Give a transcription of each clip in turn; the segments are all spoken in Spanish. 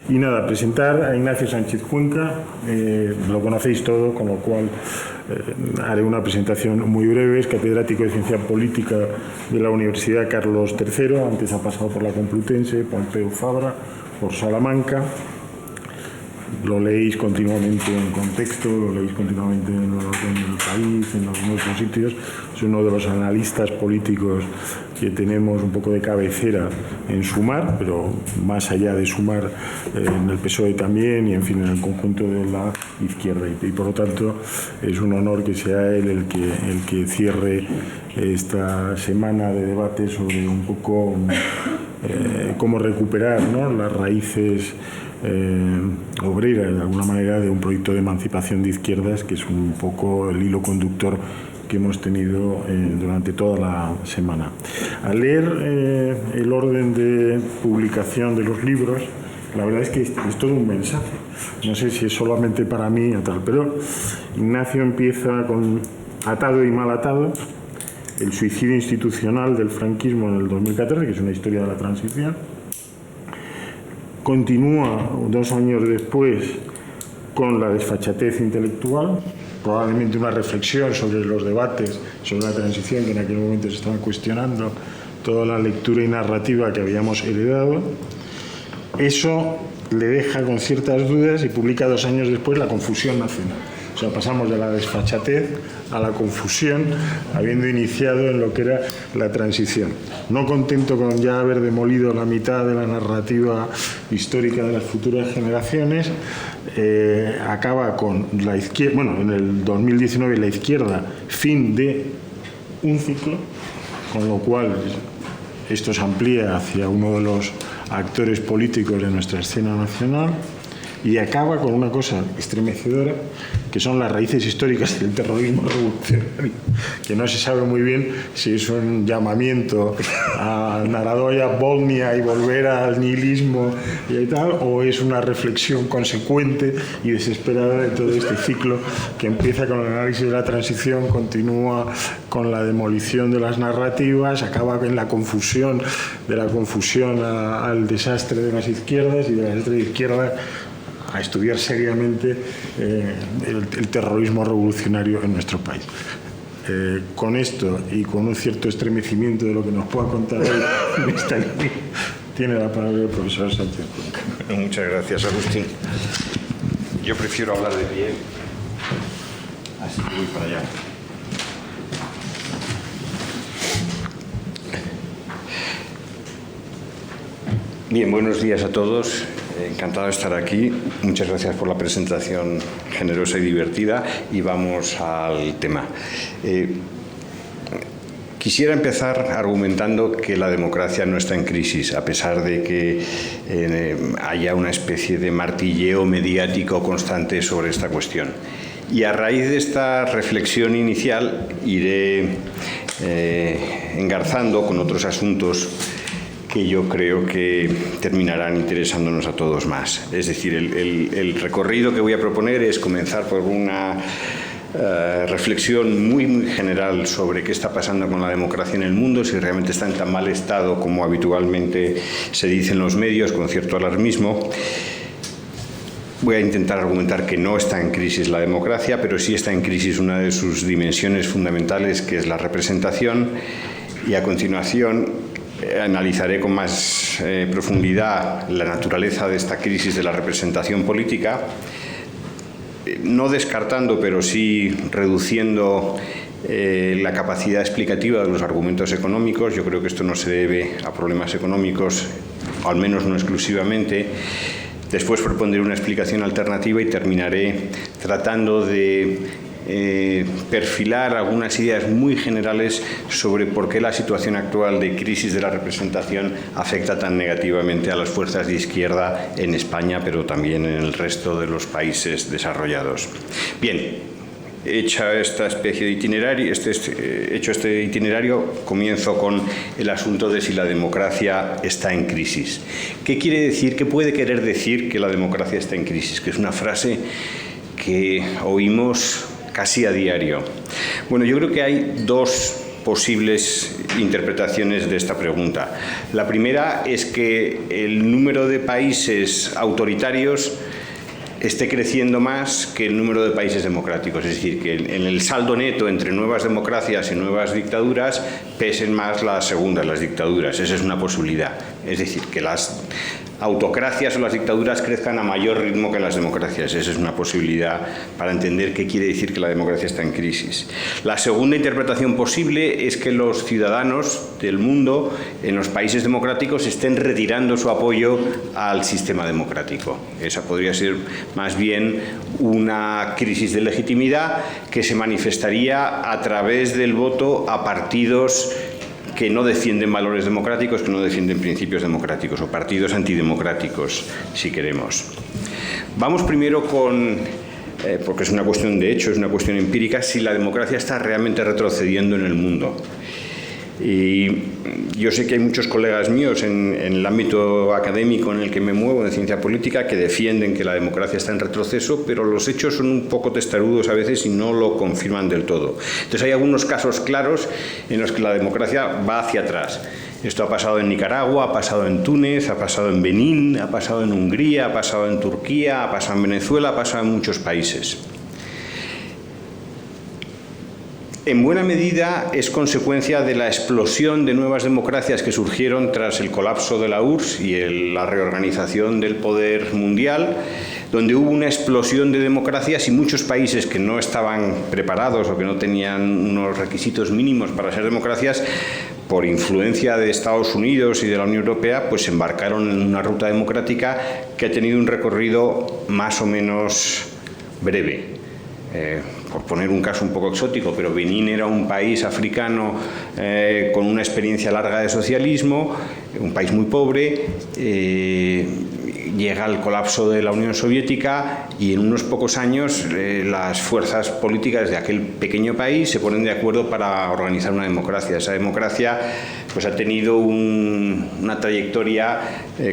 Y nada, presentar a Ignacio Sánchez Cuenca, lo conocéis todo, con lo cual haré una presentación muy breve. Es catedrático de Ciencia Política de la Universidad Carlos III, antes ha pasado por la Complutense, Pompeu Fabra, por Salamanca. Lo leéis continuamente en Contexto, lo leéis continuamente en El País, en otros sitios. Es uno de los analistas políticos que tenemos un poco de cabecera en Sumar, pero más allá de Sumar, en el PSOE también y, en fin, en el conjunto de la izquierda. Y por lo tanto, es un honor que sea él el que cierre esta semana de debate sobre un poco cómo recuperar, ¿no?, las raíces obreras, de alguna manera, de un proyecto de emancipación de izquierdas, que es un poco el hilo conductor que hemos tenido durante toda la semana. Al leer el orden de publicación de los libros, la verdad es que es todo un mensaje. No sé si es solamente para mí o tal, pero Ignacio empieza con Atado y mal atado, el suicidio institucional del franquismo en el 2014, que es una historia de la transición. Continúa 2 años después con la desfachatez intelectual, probablemente una reflexión sobre los debates sobre la transición, que en aquel momento se estaban cuestionando toda la lectura y narrativa que habíamos heredado. Eso le deja con ciertas dudas y publica 2 años después La confusión nacional. O sea, pasamos de la desfachatez a la confusión, habiendo iniciado en lo que era la transición. No contento con ya haber demolido la mitad de la narrativa histórica de las futuras generaciones, acaba con la izquierda, bueno, en el 2019 la izquierda, fin de un ciclo, con lo cual esto se amplía hacia uno de los actores políticos de nuestra escena nacional. Y acaba con una cosa estremecedora, que son las raíces históricas del terrorismo revolucionario, que no se sabe muy bien si es un llamamiento a Narodoya, Volnia y volver al nihilismo y tal, o es una reflexión consecuente y desesperada de todo este ciclo que empieza con el análisis de la transición, continúa con la demolición de las narrativas, acaba en la confusión, de la confusión al desastre de las izquierdas y de las izquierdas a estudiar seriamente el terrorismo revolucionario en nuestro país. Con esto y con un cierto estremecimiento de lo que nos pueda contar hoy en esta línea, tiene la palabra el profesor Sánchez Cuenca. Muchas gracias, Agustín. Yo prefiero hablar de pie, así que voy para allá. Bien, buenos días a todos. Encantado de estar aquí. Muchas gracias por la presentación generosa y divertida. Y vamos al tema. Quisiera empezar argumentando que la democracia no está en crisis, a pesar de que haya una especie de martilleo mediático constante sobre esta cuestión. Y a raíz de esta reflexión inicial iré engarzando con otros asuntos que yo creo que terminarán interesándonos a todos más. Es decir, el recorrido que voy a proponer es comenzar por una reflexión muy general sobre qué está pasando con la democracia en el mundo, si realmente está en tan mal estado como habitualmente se dice en los medios, con cierto alarmismo. Voy a intentar argumentar que no está en crisis la democracia, pero sí está en crisis una de sus dimensiones fundamentales, que es la representación, y a continuación analizaré con más profundidad la naturaleza de esta crisis de la representación política, no descartando, pero sí reduciendo la capacidad explicativa de los argumentos económicos. Yo creo que esto no se debe a problemas económicos, o al menos no exclusivamente. Después propondré una explicación alternativa y terminaré tratando de perfilar algunas ideas muy generales sobre por qué la situación actual de crisis de la representación afecta tan negativamente a las fuerzas de izquierda en España, pero también en el resto de los países desarrollados. Bien, hecha esta especie de itinerario, hecho este itinerario, comienzo con el asunto de si la democracia está en crisis. ¿Qué quiere decir? ¿Qué puede querer decir que la democracia está en crisis? Que es una frase que oímos casi a diario. Bueno, yo creo que hay dos posibles interpretaciones de esta pregunta. La primera es que el número de países autoritarios esté creciendo más que el número de países democráticos. Es decir, que en el saldo neto entre nuevas democracias y nuevas dictaduras pesen más las segundas, las dictaduras. Esa es una posibilidad. Es decir, que las autocracias o las dictaduras crezcan a mayor ritmo que las democracias. Esa es una posibilidad para entender qué quiere decir que la democracia está en crisis. La segunda interpretación posible es que los ciudadanos del mundo en los países democráticos estén retirando su apoyo al sistema democrático. Esa podría ser más bien una crisis de legitimidad que se manifestaría a través del voto a partidos que no defienden valores democráticos, que no defienden principios democráticos, o partidos antidemocráticos, si queremos. Vamos primero con, porque es una cuestión de hecho, es una cuestión empírica, si la democracia está realmente retrocediendo en el mundo. Y yo sé que hay muchos colegas míos en el ámbito académico en el que me muevo, de ciencia política, que defienden que la democracia está en retroceso, pero los hechos son un poco testarudos a veces y no lo confirman del todo. Entonces hay algunos casos claros en los que la democracia va hacia atrás. Esto ha pasado en Nicaragua, ha pasado en Túnez, ha pasado en Benín, ha pasado en Hungría, ha pasado en Turquía, ha pasado en Venezuela, ha pasado en muchos países. En buena medida es consecuencia de la explosión de nuevas democracias que surgieron tras el colapso de la URSS y la reorganización del poder mundial, donde hubo una explosión de democracias y muchos países que no estaban preparados o que no tenían unos requisitos mínimos para ser democracias, por influencia de Estados Unidos y de la Unión Europea, pues se embarcaron en una ruta democrática que ha tenido un recorrido más o menos breve. Por poner un caso un poco exótico, pero Benín era un país africano con una experiencia larga de socialismo, un país muy pobre, llega el colapso de la Unión Soviética y en unos pocos años las fuerzas políticas de aquel pequeño país se ponen de acuerdo para organizar una democracia. Esa democracia pues ha tenido una trayectoria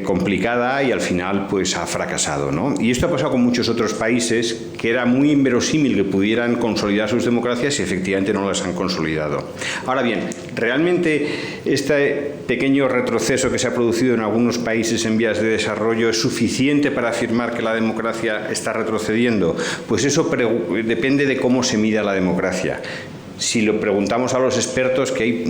complicada y al final pues ha fracasado, ¿no? Y esto ha pasado con muchos otros países que era muy inverosímil que pudieran consolidar sus democracias y efectivamente no las han consolidado. Ahora bien, realmente este pequeño retroceso que se ha producido en algunos países en vías de desarrollo es suficiente para afirmar que la democracia está retrocediendo. Pues eso depende de cómo se mida la democracia. Si lo preguntamos a los expertos que hay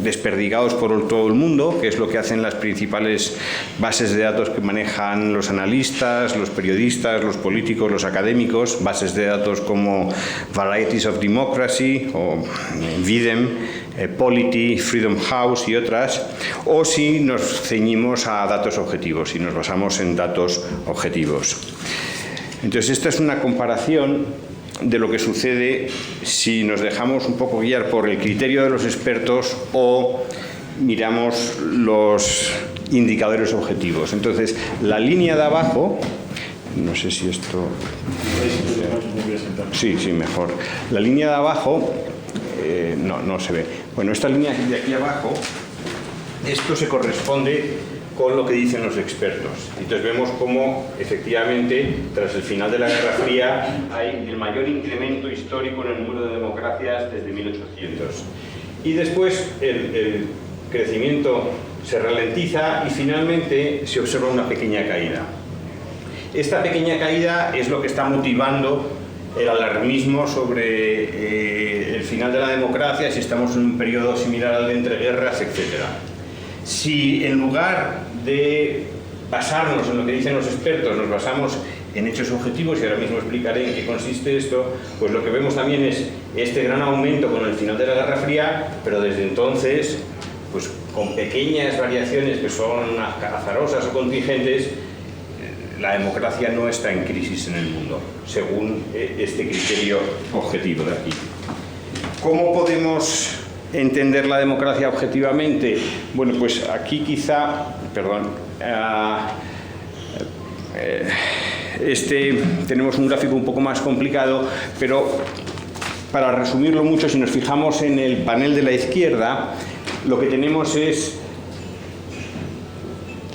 desperdigados por todo el mundo, que es lo que hacen las principales bases de datos que manejan los analistas, los periodistas, los políticos, los académicos, bases de datos como Varieties of Democracy o Videm, Polity, Freedom House y otras, o si nos ceñimos a datos objetivos, si nos basamos en datos objetivos. Entonces, esta es una comparación de lo que sucede si nos dejamos un poco guiar por el criterio de los expertos o miramos los indicadores objetivos. Entonces, la línea de abajo, no sé si esto... Sí, mejor. La línea de abajo, no se ve. Bueno, esta línea de aquí abajo, esto se corresponde con lo que dicen los expertos. Entonces vemos cómo, efectivamente, tras el final de la Guerra Fría, hay el mayor incremento histórico en el número de democracias desde 1800. Y después el crecimiento se ralentiza y finalmente se observa una pequeña caída. Esta pequeña caída es lo que está motivando el alarmismo sobre el final de la democracia, si estamos en un periodo similar al de entreguerras, etc. Si en lugar de basarnos en lo que dicen los expertos, nos basamos en hechos objetivos, y ahora mismo explicaré en qué consiste esto, pues lo que vemos también es este gran aumento con el final de la Guerra Fría, pero desde entonces, pues con pequeñas variaciones que son azarosas o contingentes, la democracia no está en crisis en el mundo, según este criterio objetivo de aquí. ¿Cómo podemos entender la democracia objetivamente? Bueno, pues aquí quizá, tenemos un gráfico un poco más complicado, pero para resumirlo mucho, si nos fijamos en el panel de la izquierda, lo que tenemos es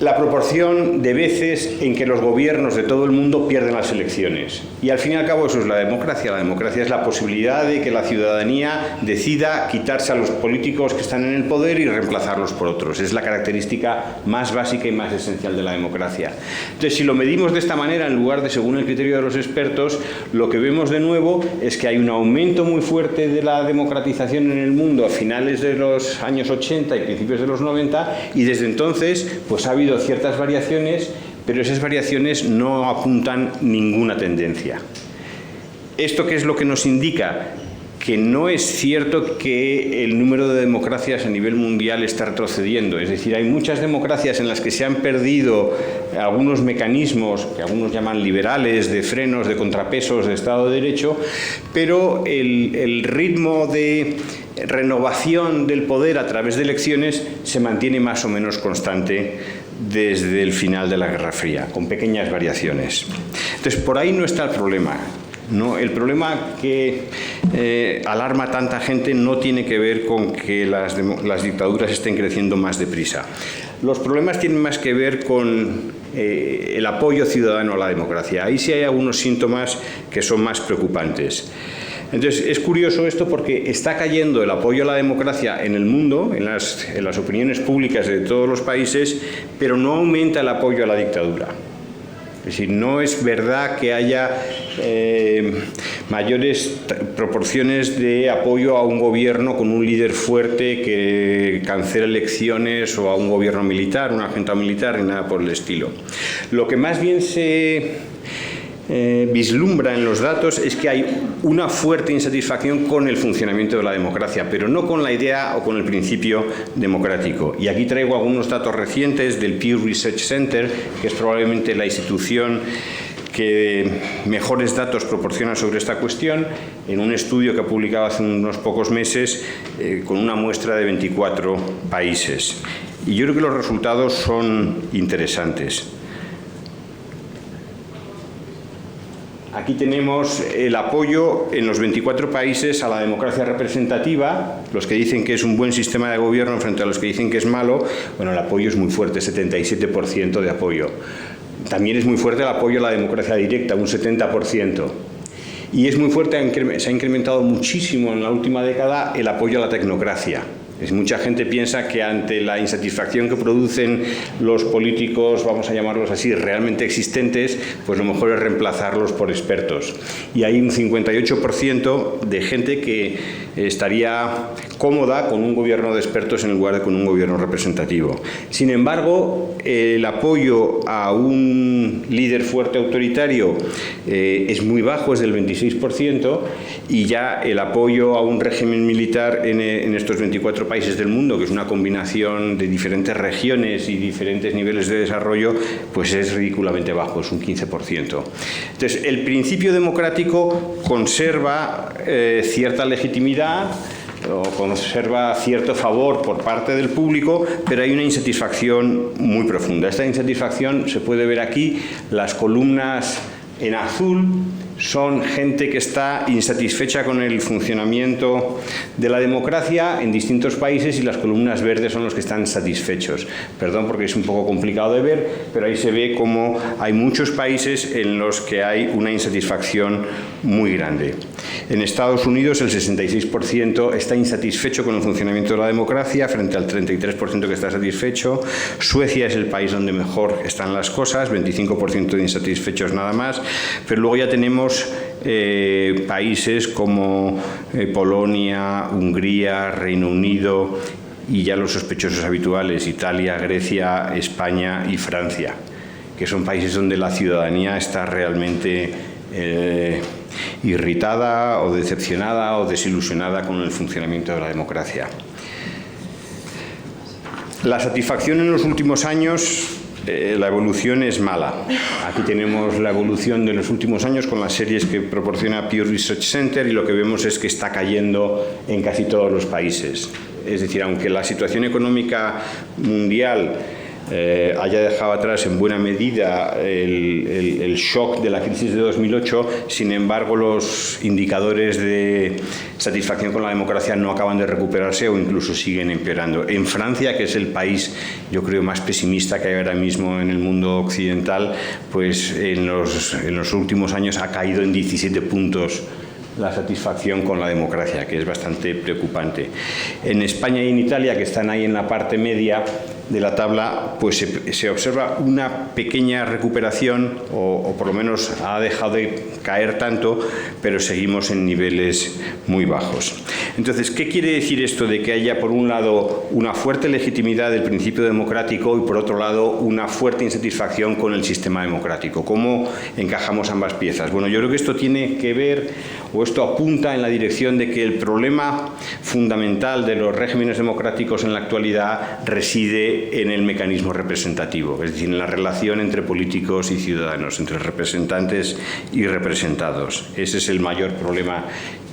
la proporción de veces en que los gobiernos de todo el mundo pierden las elecciones. Y al fin y al cabo eso es la democracia. La democracia es la posibilidad de que la ciudadanía decida quitarse a los políticos que están en el poder y reemplazarlos por otros. Es la característica más básica y más esencial de la democracia. Entonces, si lo medimos de esta manera, en lugar de según el criterio de los expertos, lo que vemos de nuevo es que hay un aumento muy fuerte de la democratización en el mundo a finales de los años 80 y principios de los 90, y desde entonces pues ha habido ciertas variaciones, pero esas variaciones no apuntan ninguna tendencia. ¿Esto qué es lo que nos indica? Que no es cierto que el número de democracias a nivel mundial está retrocediendo. Es decir, hay muchas democracias en las que se han perdido algunos mecanismos, que algunos llaman liberales, de frenos, de contrapesos, de Estado de Derecho, pero el ritmo de renovación del poder a través de elecciones se mantiene más o menos constante desde el final de la Guerra Fría, con pequeñas variaciones. Entonces, por ahí no está el problema. No, el problema que alarma a tanta gente no tiene que ver con que las dictaduras estén creciendo más deprisa. Los problemas tienen más que ver con el apoyo ciudadano a la democracia. Ahí sí hay algunos síntomas que son más preocupantes. Entonces, es curioso esto porque está cayendo el apoyo a la democracia en el mundo, en las opiniones públicas de todos los países, pero no aumenta el apoyo a la dictadura. Es decir, no es verdad que haya mayores proporciones de apoyo a un gobierno con un líder fuerte que cancela elecciones, o a un gobierno militar, una junta militar, ni nada por el estilo. Lo que más bien se vislumbra en los datos es que hay una fuerte insatisfacción con el funcionamiento de la democracia, pero no con la idea o con el principio democrático. Y aquí traigo algunos datos recientes del Pew Research Center, que es probablemente la institución que mejores datos proporciona sobre esta cuestión, en un estudio que ha publicado hace unos pocos meses con una muestra de 24 países. Y yo creo que los resultados son interesantes. Aquí tenemos el apoyo en los 24 países a la democracia representativa, los que dicen que es un buen sistema de gobierno frente a los que dicen que es malo. Bueno, el apoyo es muy fuerte, 77% de apoyo. También es muy fuerte el apoyo a la democracia directa, un 70%. Y es muy fuerte, se ha incrementado muchísimo en la última década el apoyo a la tecnocracia. Mucha gente piensa que ante la insatisfacción que producen los políticos, vamos a llamarlos así, realmente existentes, pues lo mejor es reemplazarlos por expertos. Y hay un 58% de gente que estaría cómoda con un gobierno de expertos en lugar de con un gobierno representativo. Sin embargo, el apoyo a un líder fuerte autoritario es muy bajo, es del 26%, y ya el apoyo a un régimen militar en estos 24 países del mundo, que es una combinación de diferentes regiones y diferentes niveles de desarrollo, pues es ridículamente bajo, es un 15%. Entonces, el principio democrático conserva cierta legitimidad, o conserva cierto favor por parte del público, pero hay una insatisfacción muy profunda. Esta insatisfacción se puede ver aquí. Las columnas en azul son gente que está insatisfecha con el funcionamiento de la democracia en distintos países, y las columnas verdes son los que están satisfechos. Perdón porque es un poco complicado de ver, pero ahí se ve cómo hay muchos países en los que hay una insatisfacción muy grande. En Estados Unidos el 66% está insatisfecho con el funcionamiento de la democracia frente al 33% que está satisfecho. Suecia es el país donde mejor están las cosas, 25% de insatisfechos nada más, pero luego ya tenemos países como Polonia, Hungría, Reino Unido y ya los sospechosos habituales, Italia, Grecia, España y Francia, que son países donde la ciudadanía está realmente irritada o decepcionada o desilusionada con el funcionamiento de la democracia. La satisfacción en los últimos años, la evolución es mala. Aquí tenemos la evolución de los últimos años con las series que proporciona Pew Research Center, y lo que vemos es que está cayendo en casi todos los países. Es decir, aunque la situación económica mundial haya dejado atrás en buena medida el shock de la crisis de 2008, sin embargo los indicadores de satisfacción con la democracia no acaban de recuperarse o incluso siguen empeorando. En Francia, que es el país, yo creo, más pesimista que hay ahora mismo en el mundo occidental, pues en los últimos años ha caído en 17 puntos la satisfacción con la democracia, que es bastante preocupante. En España y en Italia, que están ahí en la parte media de la tabla, pues se observa una pequeña recuperación, o por lo menos ha dejado de caer tanto, pero seguimos en niveles muy bajos. Entonces, ¿qué quiere decir esto de que haya, por un lado, una fuerte legitimidad del principio democrático y, por otro lado, una fuerte insatisfacción con el sistema democrático? ¿Cómo encajamos ambas piezas? Bueno, yo creo que esto tiene que ver, o esto apunta en la dirección de que el problema fundamental de los regímenes democráticos en la actualidad reside en el mecanismo representativo, es decir, en la relación entre políticos y ciudadanos, entre representantes y representados. Ese es el mayor problema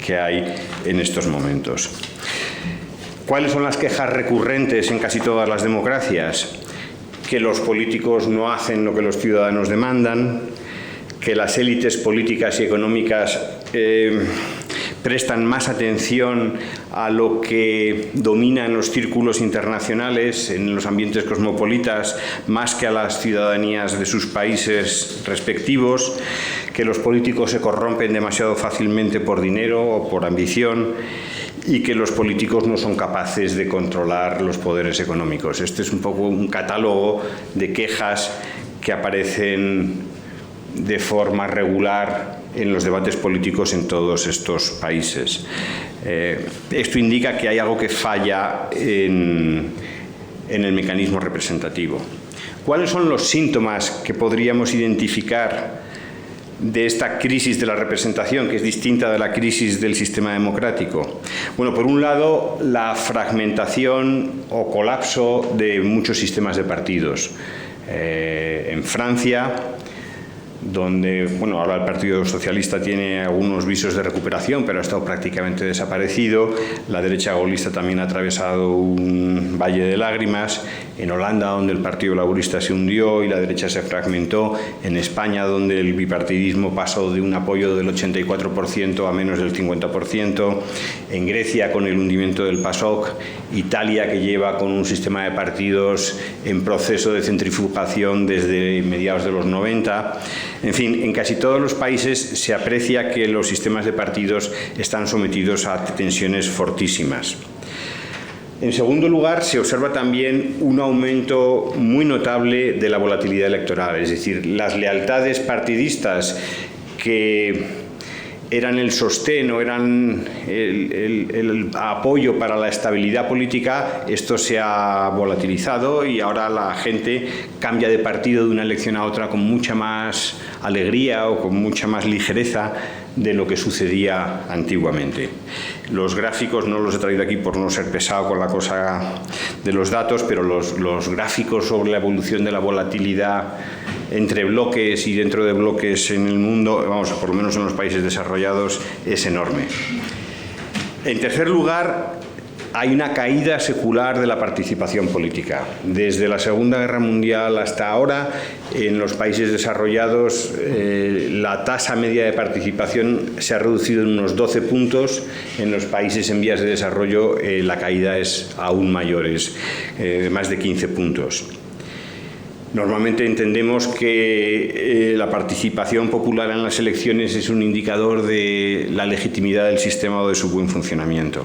que hay en estos momentos. ¿Cuáles son las quejas recurrentes en casi todas las democracias? Que los políticos no hacen lo que los ciudadanos demandan, que las élites políticas y económicas prestan más atención a lo que domina en los círculos internacionales, en los ambientes cosmopolitas, más que a las ciudadanías de sus países respectivos, que los políticos se corrompen demasiado fácilmente por dinero o por ambición y que los políticos no son capaces de controlar los poderes económicos. Este es un poco un catálogo de quejas que aparecen de forma regular en los debates políticos en todos estos países. Esto indica que hay algo que falla en el mecanismo representativo. ¿Cuáles son los síntomas que podríamos identificar de esta crisis de la representación, que es distinta de la crisis del sistema democrático? Bueno, por un lado, la fragmentación o colapso de muchos sistemas de partidos. En Francia, donde, bueno, ahora el Partido Socialista tiene algunos visos de recuperación, pero ha estado prácticamente desaparecido. La derecha golista también ha atravesado un valle de lágrimas. En Holanda, donde el Partido Laborista se hundió y la derecha se fragmentó. En España, donde el bipartidismo pasó de un apoyo del 84% a menos del 50%. En Grecia, con el hundimiento del PASOK. Italia, que lleva con un sistema de partidos en proceso de centrifugación desde mediados de los 90. En fin, en casi todos los países se aprecia que los sistemas de partidos están sometidos a tensiones fortísimas. En segundo lugar, se observa también un aumento muy notable de la volatilidad electoral, es decir, las lealtades partidistas que eran el sostén o eran el apoyo para la estabilidad política, esto se ha volatilizado y ahora la gente cambia de partido de una elección a otra con mucha más alegría o con mucha más ligereza de lo que sucedía antiguamente. Los gráficos no los he traído aquí por no ser pesado con la cosa de los datos, pero los gráficos sobre la evolución de la volatilidad entre bloques y dentro de bloques en el mundo, vamos, por lo menos en los países desarrollados, es enorme. En tercer lugar, hay una caída secular de la participación política. Desde la Segunda Guerra Mundial hasta ahora, en los países desarrollados, la tasa media de participación se ha reducido en unos 12 puntos. En los países en vías de desarrollo, la caída es aún mayor, es más de 15 puntos. Normalmente entendemos que la participación popular en las elecciones es un indicador de la legitimidad del sistema o de su buen funcionamiento.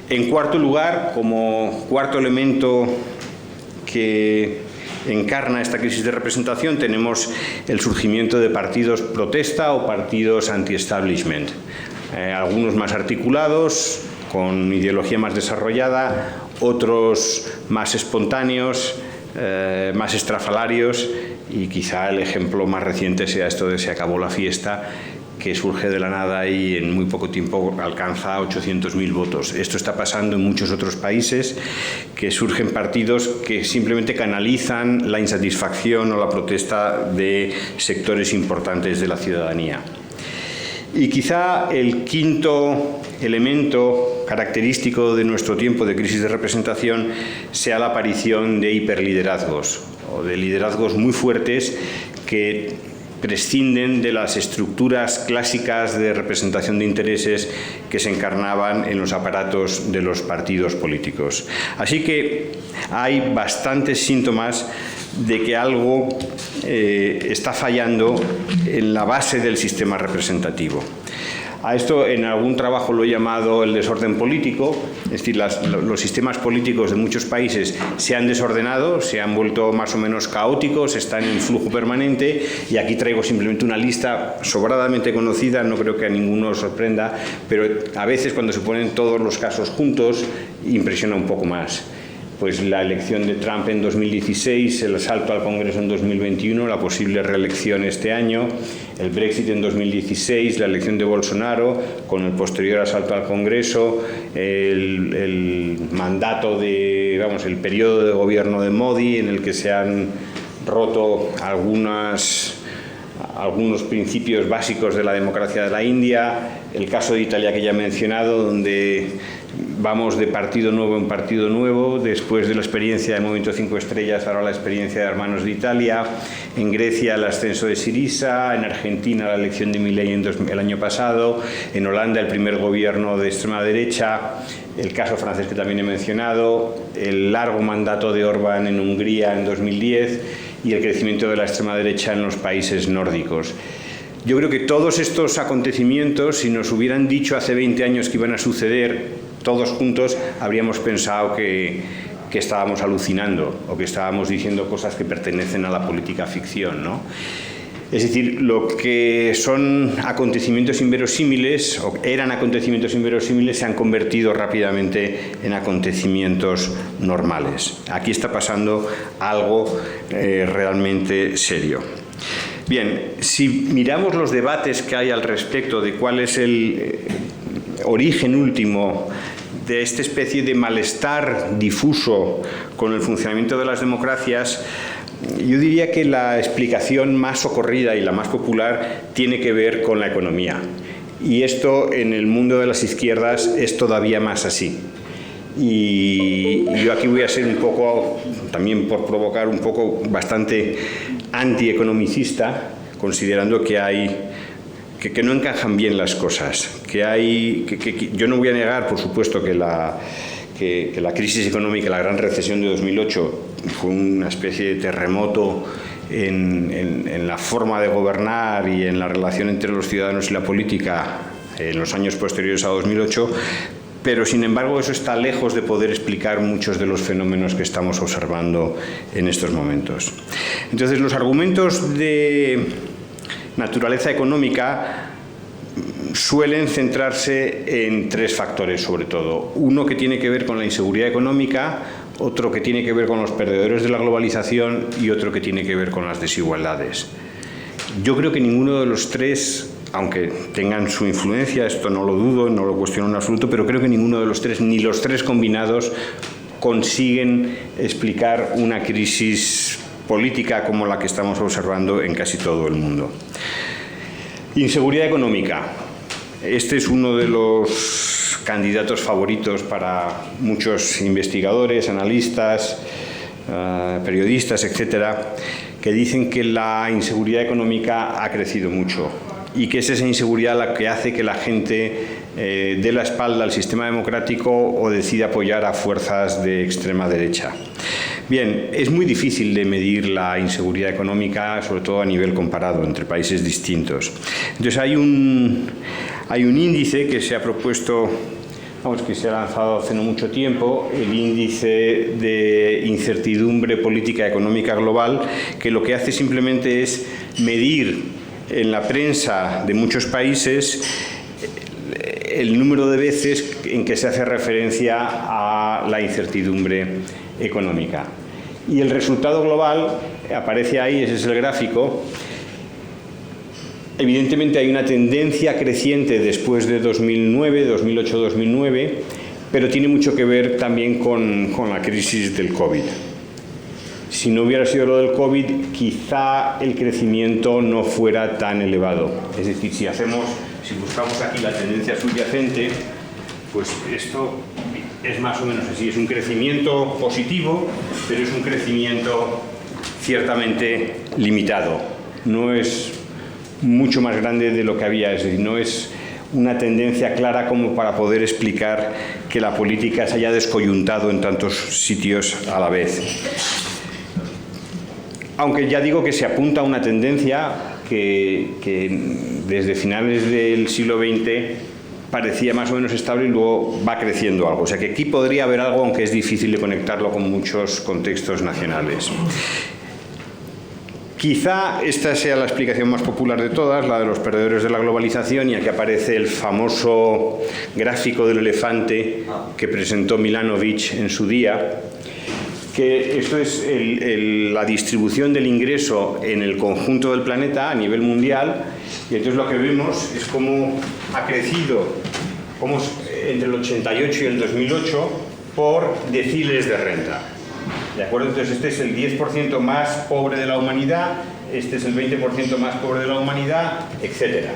En cuarto lugar, como cuarto elemento que encarna esta crisis de representación, tenemos el surgimiento de partidos protesta o partidos anti-establishment. Algunos más articulados, con ideología más desarrollada, otros más espontáneos, más estrafalarios, y quizá el ejemplo más reciente sea esto de Se acabó la fiesta, que surge de la nada y en muy poco tiempo alcanza 800.000 votos. Esto está pasando en muchos otros países, que surgen partidos que simplemente canalizan la insatisfacción o la protesta de sectores importantes de la ciudadanía. Y quizá el quinto elemento característico de nuestro tiempo de crisis de representación sea la aparición de hiperliderazgos o de liderazgos muy fuertes que prescinden de las estructuras clásicas de representación de intereses que se encarnaban en los aparatos de los partidos políticos. Así que hay bastantes síntomas de que algo está fallando en la base del sistema representativo. A esto en algún trabajo lo he llamado el desorden político, es decir, los sistemas políticos de muchos países se han desordenado, se han vuelto más o menos caóticos, están en flujo permanente, y aquí traigo simplemente una lista sobradamente conocida, no creo que a ninguno sorprenda, pero a veces cuando se ponen todos los casos juntos impresiona un poco más. Pues la elección de Trump en 2016, el asalto al Congreso en 2021, la posible reelección este año, el Brexit en 2016, la elección de Bolsonaro con el posterior asalto al Congreso, el mandato el periodo de gobierno de Modi en el que se han roto algunos principios básicos de la democracia de la India, el caso de Italia que ya he mencionado, donde vamos de partido nuevo en partido nuevo, después de la experiencia del Movimiento 5 Estrellas, ahora la experiencia de Hermanos de Italia, en Grecia el ascenso de Syriza, en Argentina la elección de Milei el año pasado, en Holanda el primer gobierno de extrema derecha, el caso francés que también he mencionado, el largo mandato de Orbán en Hungría en 2010 y el crecimiento de la extrema derecha en los países nórdicos. Yo creo que todos estos acontecimientos, si nos hubieran dicho hace 20 años que iban a suceder todos juntos, habríamos pensado que estábamos alucinando o que estábamos diciendo cosas que pertenecen a la política ficción, ¿no? Es decir, lo que son acontecimientos inverosímiles o eran acontecimientos inverosímiles se han convertido rápidamente en acontecimientos normales. Aquí está pasando algo realmente serio. Bien, si miramos los debates que hay al respecto de cuál es el origen último de esta especie de malestar difuso con el funcionamiento de las democracias, yo diría que la explicación más socorrida y la más popular tiene que ver con la economía. Y esto en el mundo de las izquierdas es todavía más así. Y yo aquí voy a ser un poco, también por provocar un poco, bastante antieconomicista, considerando que no encajan bien las cosas, yo no voy a negar, por supuesto, que la crisis económica, la gran recesión de 2008 fue una especie de terremoto en la forma de gobernar y en la relación entre los ciudadanos y la política en los años posteriores a 2008, pero sin embargo eso está lejos de poder explicar muchos de los fenómenos que estamos observando en estos momentos. Entonces, los argumentos de naturaleza económica suelen centrarse en tres factores, sobre todo. Uno que tiene que ver con la inseguridad económica, otro que tiene que ver con los perdedores de la globalización y otro que tiene que ver con las desigualdades. Yo creo que ninguno de los tres, aunque tengan su influencia, esto no lo dudo, no lo cuestiono en absoluto, pero creo que ninguno de los tres, ni los tres combinados, consiguen explicar una crisis política como la que estamos observando en casi todo el mundo. Inseguridad económica. Este es uno de los candidatos favoritos para muchos investigadores, analistas, periodistas, etcétera, que dicen que la inseguridad económica ha crecido mucho y que es esa inseguridad la que hace que la gente dé la espalda al sistema democrático o decida apoyar a fuerzas de extrema derecha. Bien, es muy difícil de medir la inseguridad económica, sobre todo a nivel comparado entre países distintos. Entonces hay un índice que se ha propuesto, que se ha lanzado hace no mucho tiempo, el índice de incertidumbre política económica global, que lo que hace simplemente es medir en la prensa de muchos países el número de veces en que se hace referencia a la incertidumbre económica. Y el resultado global aparece ahí, ese es el gráfico. Evidentemente hay una tendencia creciente después de 2008-2009, pero tiene mucho que ver también con la crisis del COVID. Si no hubiera sido lo del COVID, quizá el crecimiento no fuera tan elevado. Es decir, si buscamos aquí la tendencia subyacente, pues esto es más o menos así. Es un crecimiento positivo, pero es un crecimiento ciertamente limitado. No es mucho más grande de lo que había, es decir, no es una tendencia clara como para poder explicar que la política se haya descoyuntado en tantos sitios a la vez. Aunque ya digo que se apunta a una tendencia que desde finales del siglo XX parecía más o menos estable y luego va creciendo algo. O sea que aquí podría haber algo, aunque es difícil de conectarlo con muchos contextos nacionales. Quizá esta sea la explicación más popular de todas, la de los perdedores de la globalización, y aquí aparece el famoso gráfico del elefante que presentó Milanovic en su día, que esto es la distribución del ingreso en el conjunto del planeta a nivel mundial, y entonces lo que vemos es cómo ha crecido entre el 88 y el 2008 por deciles de renta. ¿De acuerdo? Entonces este es el 10% más pobre de la humanidad, este es el 20% más pobre de la humanidad, etc.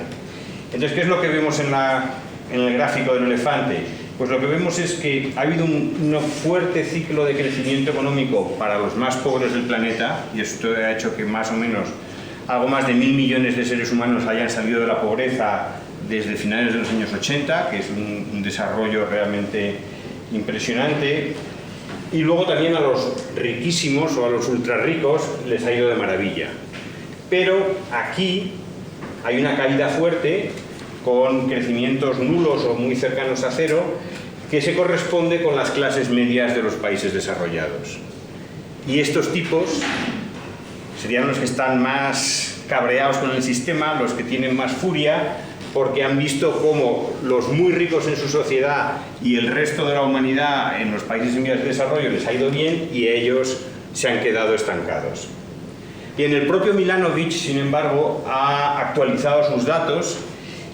Entonces, ¿qué es lo que vemos en el gráfico del elefante? Pues lo que vemos es que ha habido un fuerte ciclo de crecimiento económico para los más pobres del planeta, y esto ha hecho que más o menos algo más de 1.000 millones de seres humanos hayan salido de la pobreza desde finales de los años 80, que es un desarrollo realmente impresionante. Y luego también a los riquísimos o a los ultrarricos les ha ido de maravilla. Pero aquí hay una caída fuerte con crecimientos nulos o muy cercanos a cero, que se corresponde con las clases medias de los países desarrollados. Y estos tipos serían los que están más cabreados con el sistema, los que tienen más furia, porque han visto cómo los muy ricos en su sociedad y el resto de la humanidad en los países en vías de desarrollo les ha ido bien y ellos se han quedado estancados. Y en el propio Milanovic, sin embargo, ha actualizado sus datos,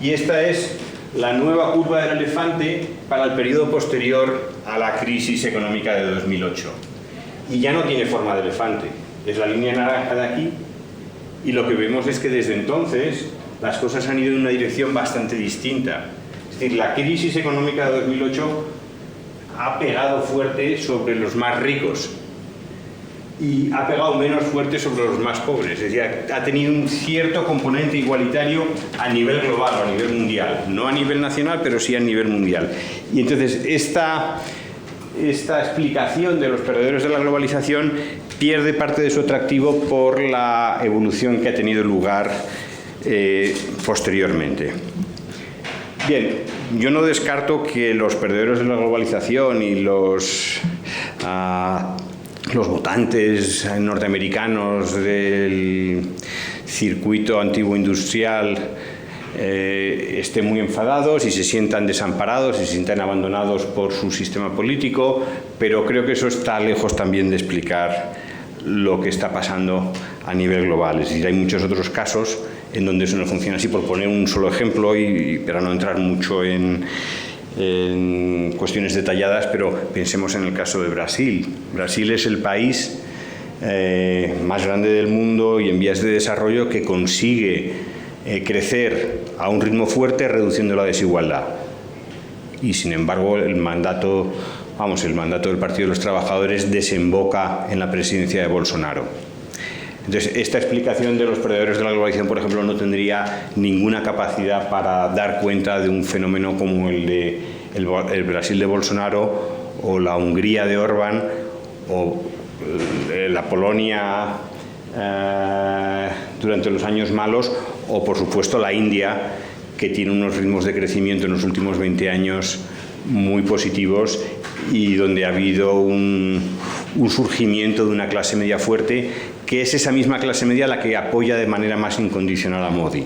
y esta es la nueva curva del elefante para el periodo posterior a la crisis económica de 2008. Y ya no tiene forma de elefante, es la línea naranja de aquí, y lo que vemos es que desde entonces las cosas han ido en una dirección bastante distinta. Es decir, la crisis económica de 2008 ha pegado fuerte sobre los más ricos y ha pegado menos fuerte sobre los más pobres. Es decir, ha tenido un cierto componente igualitario a nivel global o a nivel mundial. No a nivel nacional, pero sí a nivel mundial. Y entonces esta explicación de los perdedores de la globalización pierde parte de su atractivo por la evolución que ha tenido lugar posteriormente. Bien, yo no descarto que los perdedores de la globalización y los votantes norteamericanos del circuito antiguo industrial estén muy enfadados y se sientan desamparados y se sientan abandonados por su sistema político, pero creo que eso está lejos también de explicar lo que está pasando a nivel global. Es decir, hay muchos otros casos en donde eso no funciona así. Por poner un solo ejemplo, y para no entrar mucho en cuestiones detalladas, pero pensemos en el caso de Brasil. Brasil es el país más grande del mundo y en vías de desarrollo que consigue crecer a un ritmo fuerte reduciendo la desigualdad. Y sin embargo el mandato del Partido de los Trabajadores desemboca en la presidencia de Bolsonaro. Entonces, esta explicación de los perdedores de la globalización, por ejemplo, no tendría ninguna capacidad para dar cuenta de un fenómeno como el Brasil de Bolsonaro, o la Hungría de Orbán, o la Polonia durante los años malos, o por supuesto la India, que tiene unos ritmos de crecimiento en los últimos 20 años muy positivos y donde ha habido un surgimiento de una clase media fuerte, que es esa misma clase media la que apoya de manera más incondicional a Modi.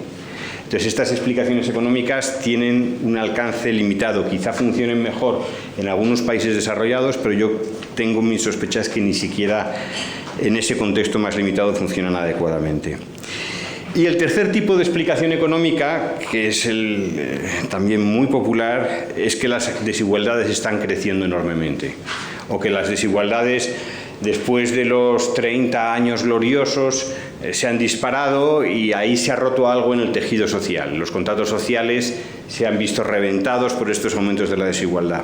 Entonces, estas explicaciones económicas tienen un alcance limitado. Quizá funcionen mejor en algunos países desarrollados, pero yo tengo mis sospechas que ni siquiera en ese contexto más limitado funcionan adecuadamente. Y el tercer tipo de explicación económica, que es también muy popular, es que las desigualdades están creciendo enormemente, o que las desigualdades, después de los 30 años gloriosos, se han disparado y ahí se ha roto algo en el tejido social. Los contratos sociales se han visto reventados por estos aumentos de la desigualdad.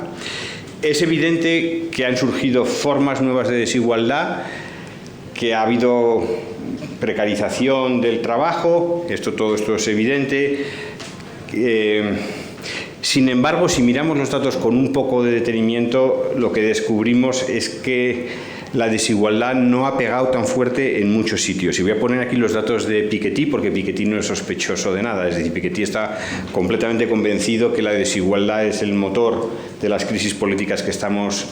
Es evidente que han surgido formas nuevas de desigualdad, que ha habido precarización del trabajo, todo esto es evidente. Sin embargo, si miramos los datos con un poco de detenimiento, lo que descubrimos es que la desigualdad no ha pegado tan fuerte en muchos sitios. Y voy a poner aquí los datos de Piketty, porque Piketty no es sospechoso de nada. Es decir, Piketty está completamente convencido que la desigualdad es el motor de las crisis políticas que estamos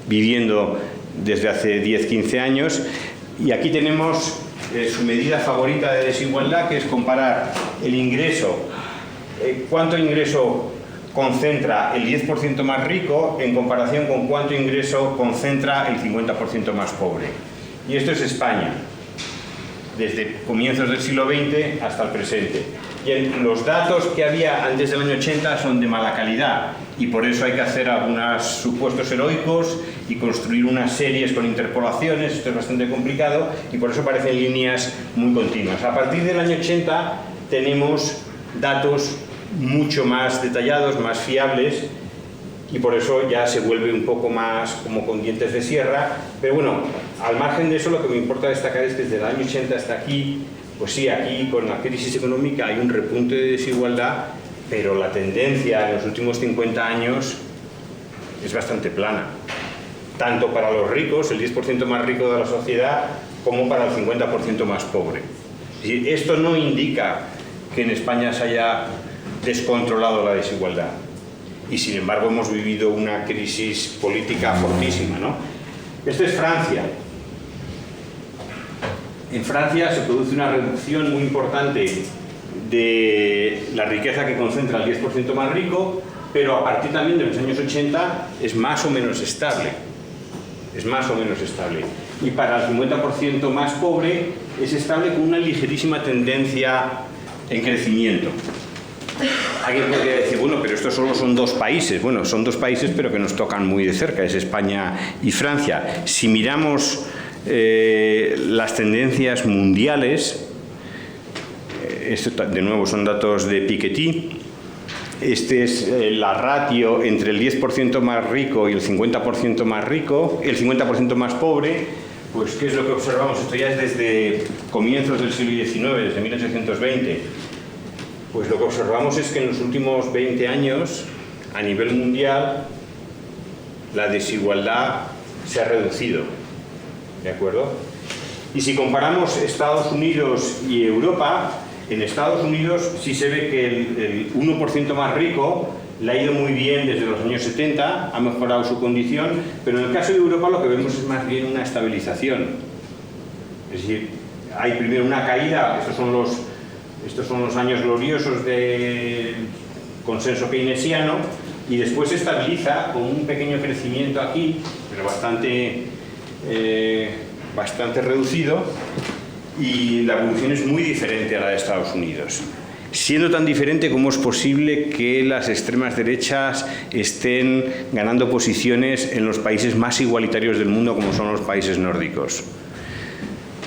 viviendo desde hace 10-15 años. Y aquí tenemos su medida favorita de desigualdad, que es comparar el ingreso, cuánto ingreso concentra el 10% más rico en comparación con cuánto ingreso concentra el 50% más pobre. Y esto es España, desde comienzos del siglo XX hasta el presente. Y los datos que había antes del año 80 son de mala calidad, y por eso hay que hacer algunos supuestos heroicos y construir unas series con interpolaciones. Esto es bastante complicado y por eso parecen líneas muy continuas. A partir del año 80 tenemos datos mucho más detallados, más fiables, y por eso ya se vuelve un poco más como con dientes de sierra. Pero bueno, al margen de eso, lo que me importa destacar es que desde el año 80 hasta aquí, pues sí, aquí con la crisis económica hay un repunte de desigualdad, pero la tendencia en los últimos 50 años es bastante plana, tanto para los ricos, el 10% más rico de la sociedad, como para el 50% más pobre. Y esto no indica que en España se haya descontrolado la desigualdad, y sin embargo hemos vivido una crisis política fortísima, ¿no? Esto es Francia. En Francia se produce una reducción muy importante de la riqueza que concentra el 10% más rico, pero a partir también de los años 80 es más o menos estable. Es más o menos estable. Y para el 50% más pobre es estable con una ligerísima tendencia en crecimiento. Alguien podría decir, bueno, pero estos solo son dos países. Bueno, son dos países, pero que nos tocan muy de cerca, es España y Francia. Si miramos las tendencias mundiales, esto de nuevo son datos de Piketty, este es la ratio entre el 10% más rico y el 50% más rico, el 50% más pobre. Pues ¿qué es lo que observamos? Esto ya es desde comienzos del siglo XIX, desde 1820. Pues lo que observamos es que en los últimos 20 años, a nivel mundial, la desigualdad se ha reducido, ¿de acuerdo? Y si comparamos Estados Unidos y Europa, en Estados Unidos sí se ve que el 1% más rico le ha ido muy bien desde los años 70, ha mejorado su condición, pero en el caso de Europa lo que vemos es más bien una estabilización. Es decir, hay primero una caída, estos son los años gloriosos del consenso keynesiano, y después se estabiliza con un pequeño crecimiento aquí, pero bastante reducido, y la evolución es muy diferente a la de Estados Unidos. Siendo tan diferente, ¿cómo es posible que las extremas derechas estén ganando posiciones en los países más igualitarios del mundo, como son los países nórdicos?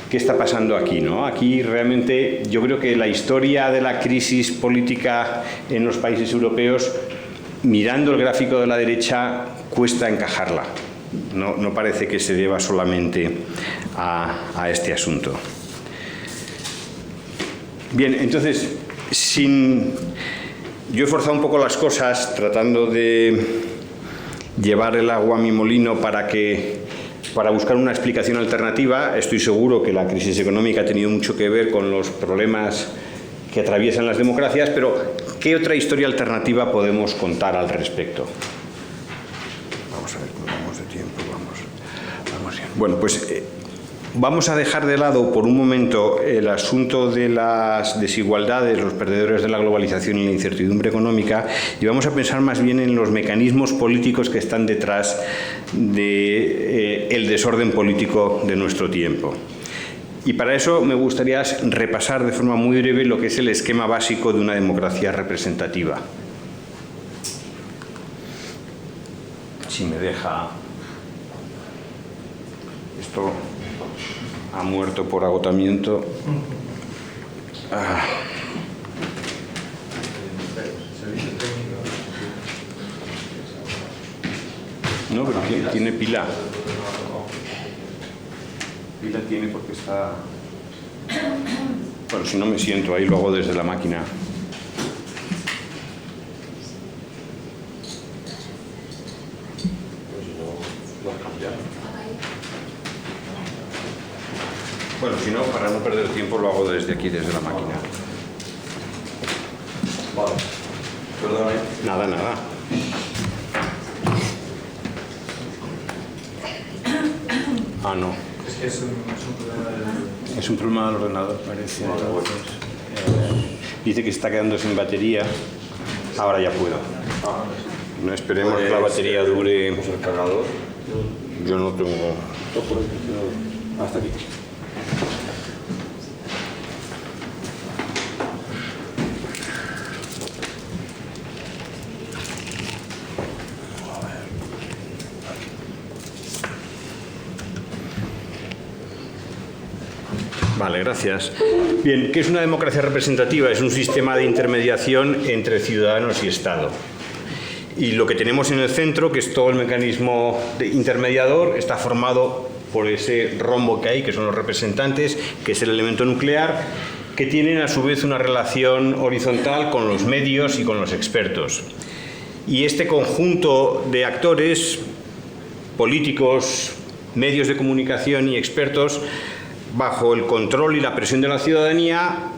¿Qué está pasando aquí, no? Aquí realmente yo creo que la historia de la crisis política en los países europeos, mirando el gráfico de la derecha, cuesta encajarla. No parece que se deba solamente a este asunto. Bien, entonces, yo he forzado un poco las cosas tratando de llevar el agua a mi molino para buscar una explicación alternativa. Estoy seguro que la crisis económica ha tenido mucho que ver con los problemas que atraviesan las democracias, pero ¿qué otra historia alternativa podemos contar al respecto? Vamos a ver cómo vamos de tiempo. Vamos bien. Bueno, pues vamos a dejar de lado por un momento el asunto de las desigualdades, los perdedores de la globalización y la incertidumbre económica, y vamos a pensar más bien en los mecanismos políticos que están detrás del desorden político de nuestro tiempo. Y para eso me gustaría repasar de forma muy breve lo que es el esquema básico de una democracia representativa. Si me deja... Esto ha muerto por agotamiento. No, pero tiene pila. Pila tiene porque está... Bueno, si no me siento, ahí lo hago desde la máquina. Bueno, si no, para no perder tiempo, lo hago desde aquí, desde la máquina. Vale. Perdón. Nada, nada. Ah, no. Es que es un problema del... Es un problema del ordenador, parece. Dice que está quedando sin batería. Ahora ya puedo. No esperemos que la batería dure. ¿El cargador? Yo no tengo. Hasta aquí. Vale, gracias. Bien, ¿qué es una democracia representativa? Es un sistema de intermediación entre ciudadanos y Estado. Y lo que tenemos en el centro, que es todo el mecanismo intermediador, está formado por ese rombo que hay, que son los representantes, que es el elemento nuclear, que tienen a su vez una relación horizontal con los medios y con los expertos. Y este conjunto de actores, políticos, medios de comunicación y expertos, bajo el control y la presión de la ciudadanía,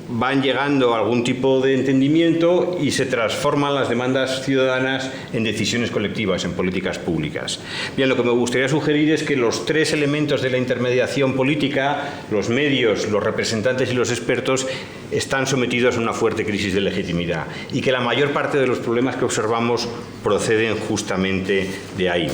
van llegando a algún tipo de entendimiento y se transforman las demandas ciudadanas en decisiones colectivas, en políticas públicas. Bien, lo que me gustaría sugerir es que los tres elementos de la intermediación política, los medios, los representantes y los expertos, están sometidos a una fuerte crisis de legitimidad y que la mayor parte de los problemas que observamos proceden justamente de ahí.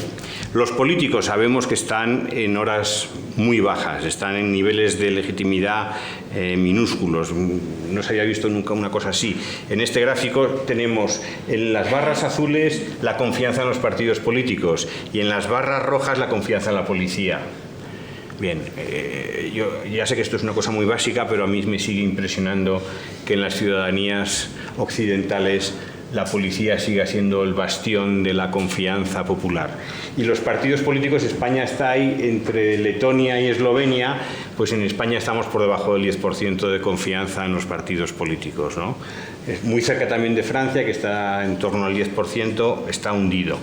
Los políticos sabemos que están en horas muy bajas, están en niveles de legitimidad minúsculos. No se había visto nunca una cosa así. En este gráfico tenemos en las barras azules la confianza en los partidos políticos y en las barras rojas la confianza en la policía. Bien, yo ya sé que esto es una cosa muy básica, pero a mí me sigue impresionando que en las ciudadanías occidentales la policía siga siendo el bastión de la confianza popular. Y los partidos políticos, España está ahí entre Letonia y Eslovenia, pues en España estamos por debajo del 10% de confianza en los partidos políticos, ¿no? Es muy cerca también de Francia, que está en torno al 10%, está hundido.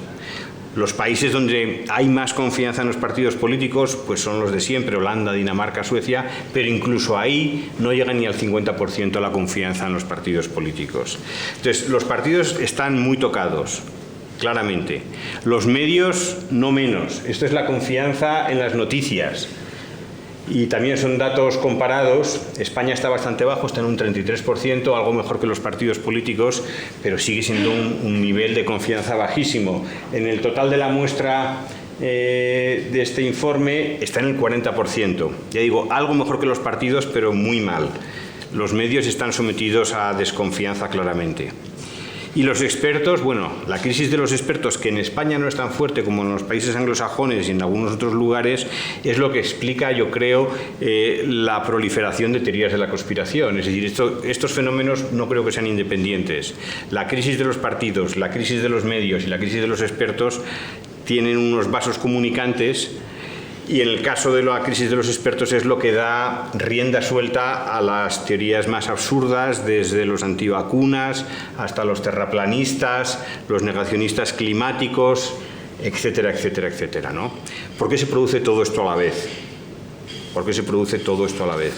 Los países donde hay más confianza en los partidos políticos pues son los de siempre, Holanda, Dinamarca, Suecia, pero incluso ahí no llega ni al 50% la confianza en los partidos políticos. Entonces, los partidos están muy tocados, claramente. Los medios, no menos. Esto es la confianza en las noticias. Y también son datos comparados. España está bastante bajo, está en un 33%, algo mejor que los partidos políticos, pero sigue siendo un nivel de confianza bajísimo. En el total de la muestra de este informe está en el 40%. Ya digo, algo mejor que los partidos, pero muy mal. Los medios están sometidos a desconfianza claramente. Y los expertos, bueno, la crisis de los expertos, que en España no es tan fuerte como en los países anglosajones y en algunos otros lugares, es lo que explica, yo creo, la proliferación de teorías de la conspiración. Es decir, estos fenómenos no creo que sean independientes. La crisis de los partidos, la crisis de los medios y la crisis de los expertos tienen unos vasos comunicantes. Y en el caso de la crisis de los expertos es lo que da rienda suelta a las teorías más absurdas, desde los antivacunas hasta los terraplanistas, los negacionistas climáticos, etcétera, etcétera, etcétera, ¿no? ¿Por qué se produce todo esto a la vez? ¿Por qué se produce todo esto a la vez?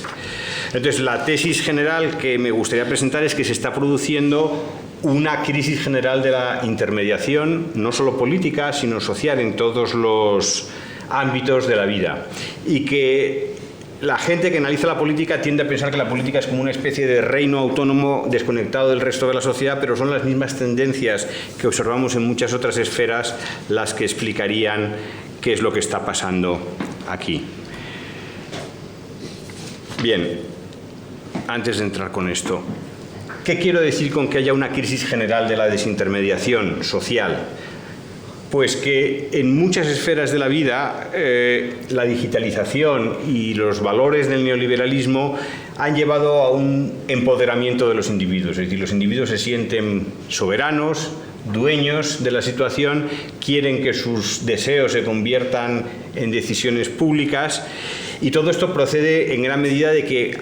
Entonces, la tesis general que me gustaría presentar es que se está produciendo una crisis general de la intermediación, no solo política, sino social en todos los ámbitos de la vida, y que la gente que analiza la política tiende a pensar que la política es como una especie de reino autónomo desconectado del resto de la sociedad, pero son las mismas tendencias que observamos en muchas otras esferas las que explicarían qué es lo que está pasando aquí. Bien, antes de entrar con esto, ¿qué quiero decir con que haya una crisis general de la desintermediación social? Pues que en muchas esferas de la vida la digitalización y los valores del neoliberalismo han llevado a un empoderamiento de los individuos. Es decir, los individuos se sienten soberanos, dueños de la situación, quieren que sus deseos se conviertan en decisiones públicas, y todo esto procede en gran medida de que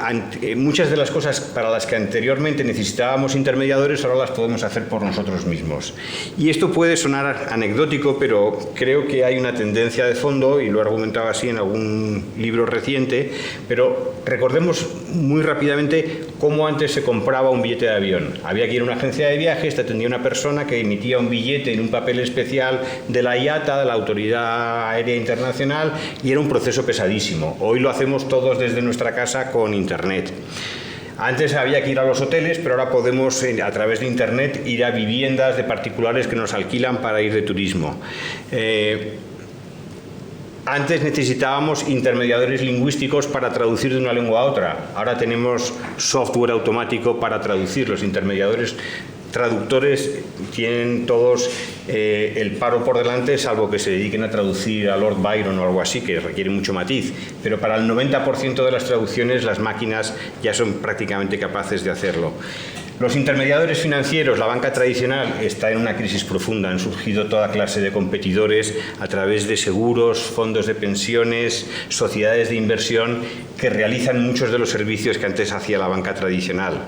muchas de las cosas para las que anteriormente necesitábamos intermediadores ahora las podemos hacer por nosotros mismos. Y esto puede sonar anecdótico, pero creo que hay una tendencia de fondo, y lo he argumentado así en algún libro reciente, pero recordemos muy rápidamente cómo antes se compraba un billete de avión. Había que ir a una agencia de viajes, te atendía una persona que emitía un billete en un papel especial de la IATA, de la Autoridad Aérea Internacional, y era un proceso pesadísimo. Hoy lo hacemos todos desde nuestra casa con Internet. Antes había que ir a los hoteles, pero ahora podemos, a través de Internet, ir a viviendas de particulares que nos alquilan para ir de turismo. Antes necesitábamos intermediadores lingüísticos para traducir de una lengua a otra. Ahora tenemos software automático para traducir. Los intermediadores traductores tienen todos el paro por delante, salvo que se dediquen a traducir a Lord Byron o algo así, que requiere mucho matiz. Pero para el 90% de las traducciones las máquinas ya son prácticamente capaces de hacerlo. Los intermediadores financieros, la banca tradicional, está en una crisis profunda. Han surgido toda clase de competidores a través de seguros, fondos de pensiones, sociedades de inversión que realizan muchos de los servicios que antes hacía la banca tradicional.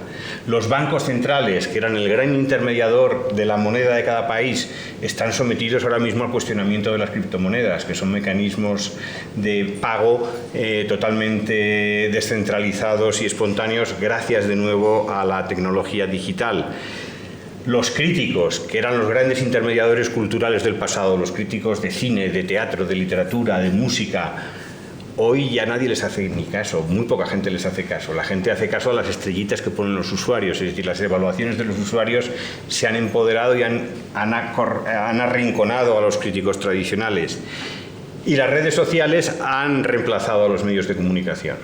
Los bancos centrales, que eran el gran intermediador de la moneda de cada país, están sometidos ahora mismo al cuestionamiento de las criptomonedas, que son mecanismos de pago totalmente descentralizados y espontáneos gracias de nuevo a la tecnología digital. Los críticos, que eran los grandes intermediadores culturales del pasado, los críticos de cine, de teatro, de literatura, de música, hoy ya nadie les hace ni caso, muy poca gente les hace caso. La gente hace caso a las estrellitas que ponen los usuarios, es decir, las evaluaciones de los usuarios se han empoderado y han arrinconado a los críticos tradicionales. Y las redes sociales han reemplazado a los medios de comunicación.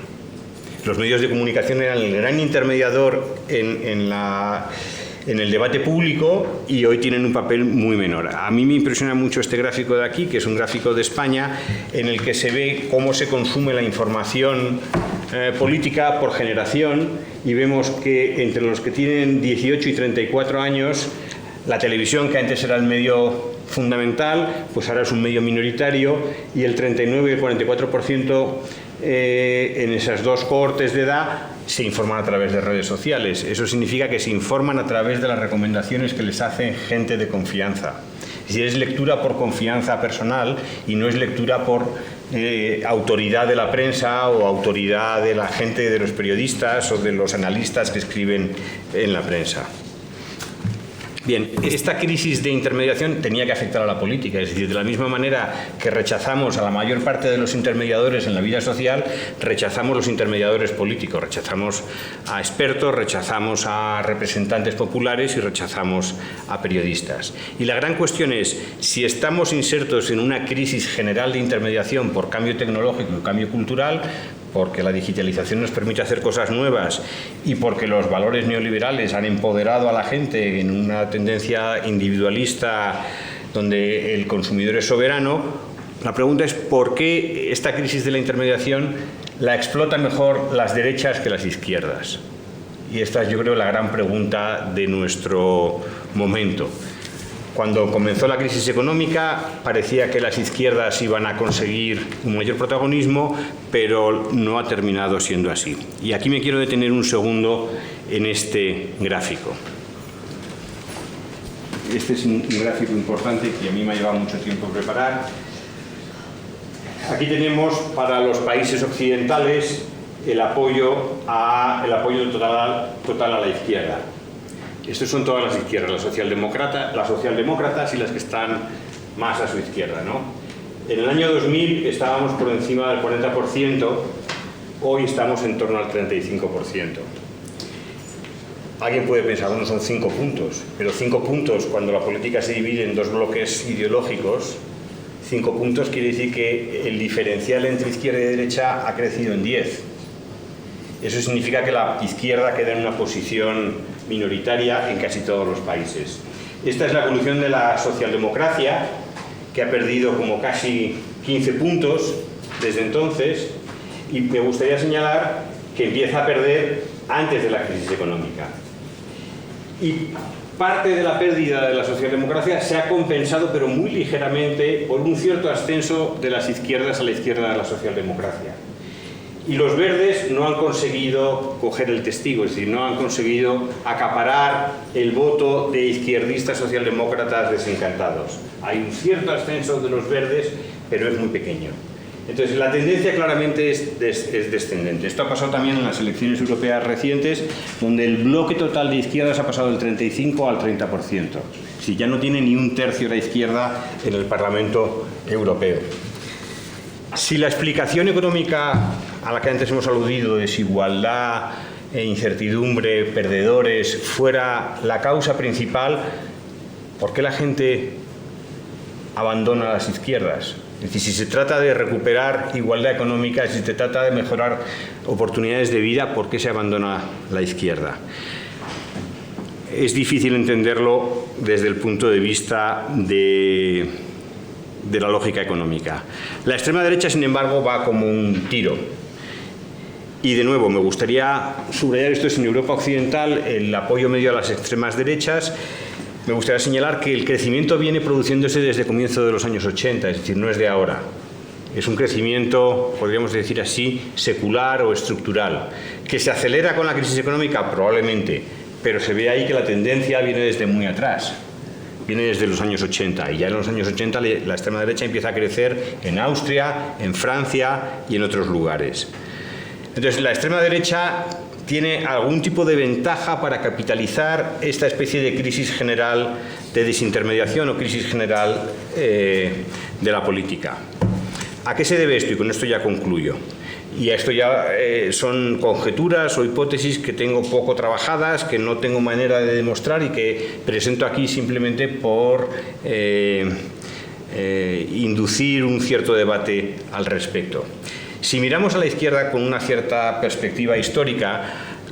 Los medios de comunicación eran el gran intermediador en el debate público y hoy tienen un papel muy menor. A mí me impresiona mucho este gráfico de aquí, que es un gráfico de España, en el que se ve cómo se consume la información política por generación, y vemos que entre los que tienen 18 y 34 años, la televisión, que antes era el medio fundamental, pues ahora es un medio minoritario, y el 39 y el 44% en esas dos cohortes de edad se informan a través de redes sociales. Eso significa que se informan a través de las recomendaciones que les hace gente de confianza. Es decir, es lectura por confianza personal y no es lectura por autoridad de la prensa o autoridad de la gente, de los periodistas o de los analistas que escriben en la prensa. Bien, esta crisis de intermediación tenía que afectar a la política, es decir, de la misma manera que rechazamos a la mayor parte de los intermediadores en la vida social, rechazamos los intermediadores políticos, rechazamos a expertos, rechazamos a representantes populares y rechazamos a periodistas. Y la gran cuestión es, si estamos insertos en una crisis general de intermediación por cambio tecnológico y cambio cultural, porque la digitalización nos permite hacer cosas nuevas y porque los valores neoliberales han empoderado a la gente en una tendencia individualista donde el consumidor es soberano, la pregunta es ¿por qué esta crisis de la intermediación la explotan mejor las derechas que las izquierdas? Y esta es, yo creo, la gran pregunta de nuestro momento. Cuando comenzó la crisis económica parecía que las izquierdas iban a conseguir un mayor protagonismo, pero no ha terminado siendo así. Y aquí me quiero detener un segundo en este gráfico. Este es un gráfico importante que a mí me ha llevado mucho tiempo preparar. Aquí tenemos para los países occidentales el apoyo total a la izquierda. Estas son todas las izquierdas, las socialdemócratas y las que están más a su izquierda, ¿no? En el año 2000 estábamos por encima del 40%, hoy estamos en torno al 35%. Alguien puede pensar, bueno, son 5 puntos, pero 5 puntos cuando la política se divide en dos bloques ideológicos, 5 puntos quiere decir que el diferencial entre izquierda y derecha ha crecido en 10. Eso significa que la izquierda queda en una posición minoritaria en casi todos los países. Esta es la evolución de la socialdemocracia, que ha perdido como casi 15 puntos desde entonces, y me gustaría señalar que empieza a perder antes de la crisis económica. Y parte de la pérdida de la socialdemocracia se ha compensado, pero muy ligeramente, por un cierto ascenso de las izquierdas a la izquierda de la socialdemocracia. Y los verdes no han conseguido coger el testigo, es decir, no han conseguido acaparar el voto de izquierdistas socialdemócratas desencantados. Hay un cierto ascenso de los verdes, pero es muy pequeño. Entonces, la tendencia claramente es descendente. Esto ha pasado también en las elecciones europeas recientes, donde el bloque total de izquierdas ha pasado del 35 al 30%. Si ya no tiene ni un tercio de la izquierda en el Parlamento Europeo. Si la explicación económica a la que antes hemos aludido, desigualdad, incertidumbre, perdedores, fuera la causa principal, ¿por qué la gente abandona las izquierdas? Es decir, si se trata de recuperar igualdad económica, si se trata de mejorar oportunidades de vida, ¿por qué se abandona la izquierda? Es difícil entenderlo desde el punto de vista de la lógica económica. La extrema derecha, sin embargo, va como un tiro. Y de nuevo, me gustaría subrayar esto: es en Europa Occidental el apoyo medio a las extremas derechas. Me gustaría señalar que el crecimiento viene produciéndose desde el comienzo de los años 80, es decir, no es de ahora. Es un crecimiento, podríamos decir así, secular o estructural. ¿Que se acelera con la crisis económica? Probablemente, pero se ve ahí que la tendencia viene desde muy atrás. Viene desde los años 80, y ya en los años 80 la extrema derecha empieza a crecer en Austria, en Francia y en otros lugares. Entonces, la extrema derecha tiene algún tipo de ventaja para capitalizar esta especie de crisis general de desintermediación o crisis general de la política. ¿A qué se debe esto? Y con esto ya concluyo. Y esto ya son conjeturas o hipótesis que tengo poco trabajadas, que no tengo manera de demostrar y que presento aquí simplemente por inducir un cierto debate al respecto. Si miramos a la izquierda con una cierta perspectiva histórica,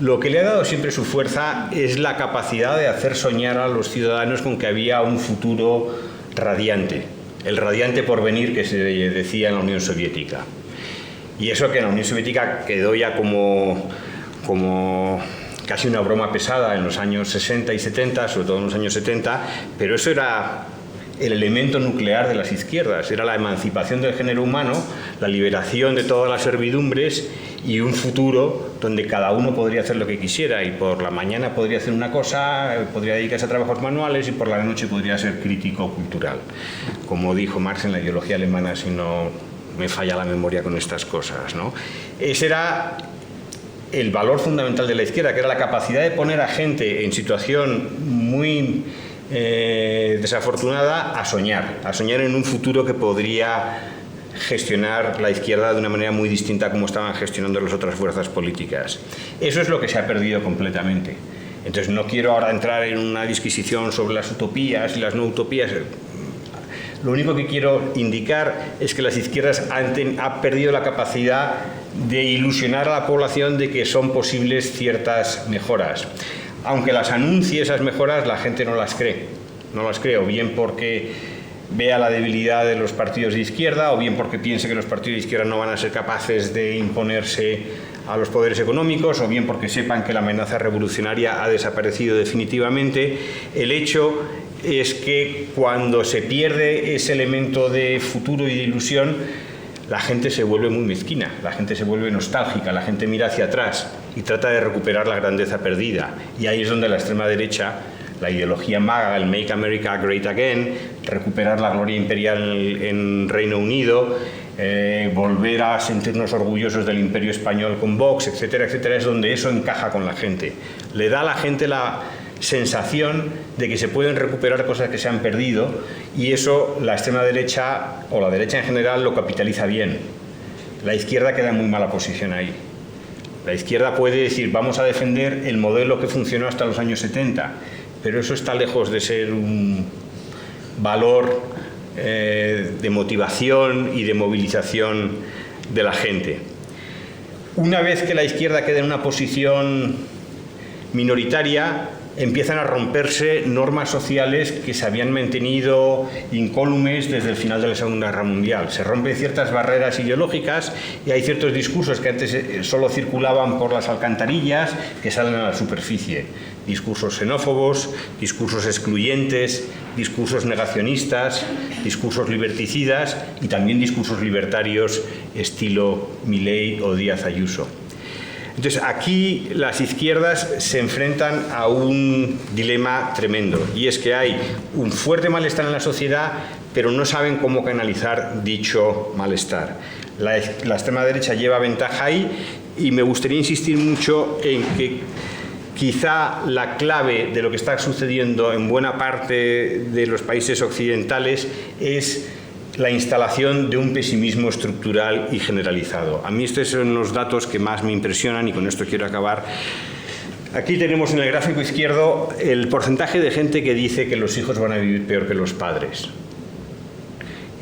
lo que le ha dado siempre su fuerza es la capacidad de hacer soñar a los ciudadanos con que había un futuro radiante, el radiante porvenir que se decía en la Unión Soviética. Y eso que en la Unión Soviética quedó ya como casi una broma pesada en los años 60 y 70, sobre todo en los años 70, pero eso era el elemento nuclear de las izquierdas, era la emancipación del género humano, la liberación de todas las servidumbres y un futuro donde cada uno podría hacer lo que quisiera, y por la mañana podría hacer una cosa, podría dedicarse a trabajos manuales, y por la noche podría ser crítico cultural, como dijo Marx en la ideología alemana, si no me falla la memoria con estas cosas, ¿no? Ese era el valor fundamental de la izquierda, que era la capacidad de poner a gente en situación muy desafortunada a soñar en un futuro que podría gestionar la izquierda de una manera muy distinta a como estaban gestionando las otras fuerzas políticas. Eso es lo que se ha perdido completamente. Entonces, no quiero ahora entrar en una disquisición sobre las utopías y las no utopías. Lo único que quiero indicar es que las izquierdas han perdido la capacidad de ilusionar a la población de que son posibles ciertas mejoras. Aunque las anuncie esas mejoras, la gente no las cree. No las cree, o bien porque vea la debilidad de los partidos de izquierda, o bien porque piense que los partidos de izquierda no van a ser capaces de imponerse a los poderes económicos, o bien porque sepan que la amenaza revolucionaria ha desaparecido definitivamente. El hecho es que cuando se pierde ese elemento de futuro y de ilusión, la gente se vuelve muy mezquina, la gente se vuelve nostálgica, la gente mira hacia atrás y trata de recuperar la grandeza perdida. Y ahí es donde la extrema derecha, la ideología MAGA, el Make America Great Again, recuperar la gloria imperial en Reino Unido, volver a sentirnos orgullosos del imperio español con Vox, etcétera, etcétera, es donde eso encaja con la gente. Le da a la gente la sensación de que se pueden recuperar cosas que se han perdido, y eso la extrema derecha o la derecha en general lo capitaliza bien. La izquierda queda en muy mala posición ahí. La izquierda puede decir, vamos a defender el modelo que funcionó hasta los años 70, pero eso está lejos de ser un valor de motivación y de movilización de la gente. Una vez que la izquierda queda en una posición minoritaria, empiezan a romperse normas sociales que se habían mantenido incólumes desde el final de la Segunda Guerra Mundial. Se rompen ciertas barreras ideológicas y hay ciertos discursos que antes solo circulaban por las alcantarillas que salen a la superficie. Discursos xenófobos, discursos excluyentes, discursos negacionistas, discursos liberticidas y también discursos libertarios estilo Milei o Díaz Ayuso. Entonces, aquí las izquierdas se enfrentan a un dilema tremendo, y es que hay un fuerte malestar en la sociedad, pero no saben cómo canalizar dicho malestar. La extrema derecha lleva ventaja ahí, y me gustaría insistir mucho en que quizá la clave de lo que está sucediendo en buena parte de los países occidentales es la instalación de un pesimismo estructural y generalizado. A mí estos son los datos que más me impresionan y con esto quiero acabar. Aquí tenemos en el gráfico izquierdo el porcentaje de gente que dice que los hijos van a vivir peor que los padres.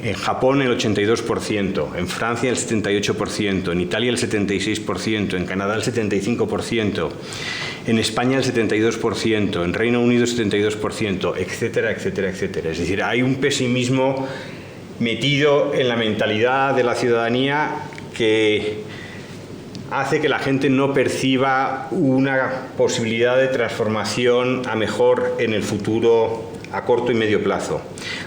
En Japón el 82%, en Francia el 78%, en Italia el 76%, en Canadá el 75%, en España el 72%, en Reino Unido el 72%, etcétera, etcétera, etcétera. Es decir, hay un pesimismo metido en la mentalidad de la ciudadanía que hace que la gente no perciba una posibilidad de transformación a mejor en el futuro a corto y medio plazo.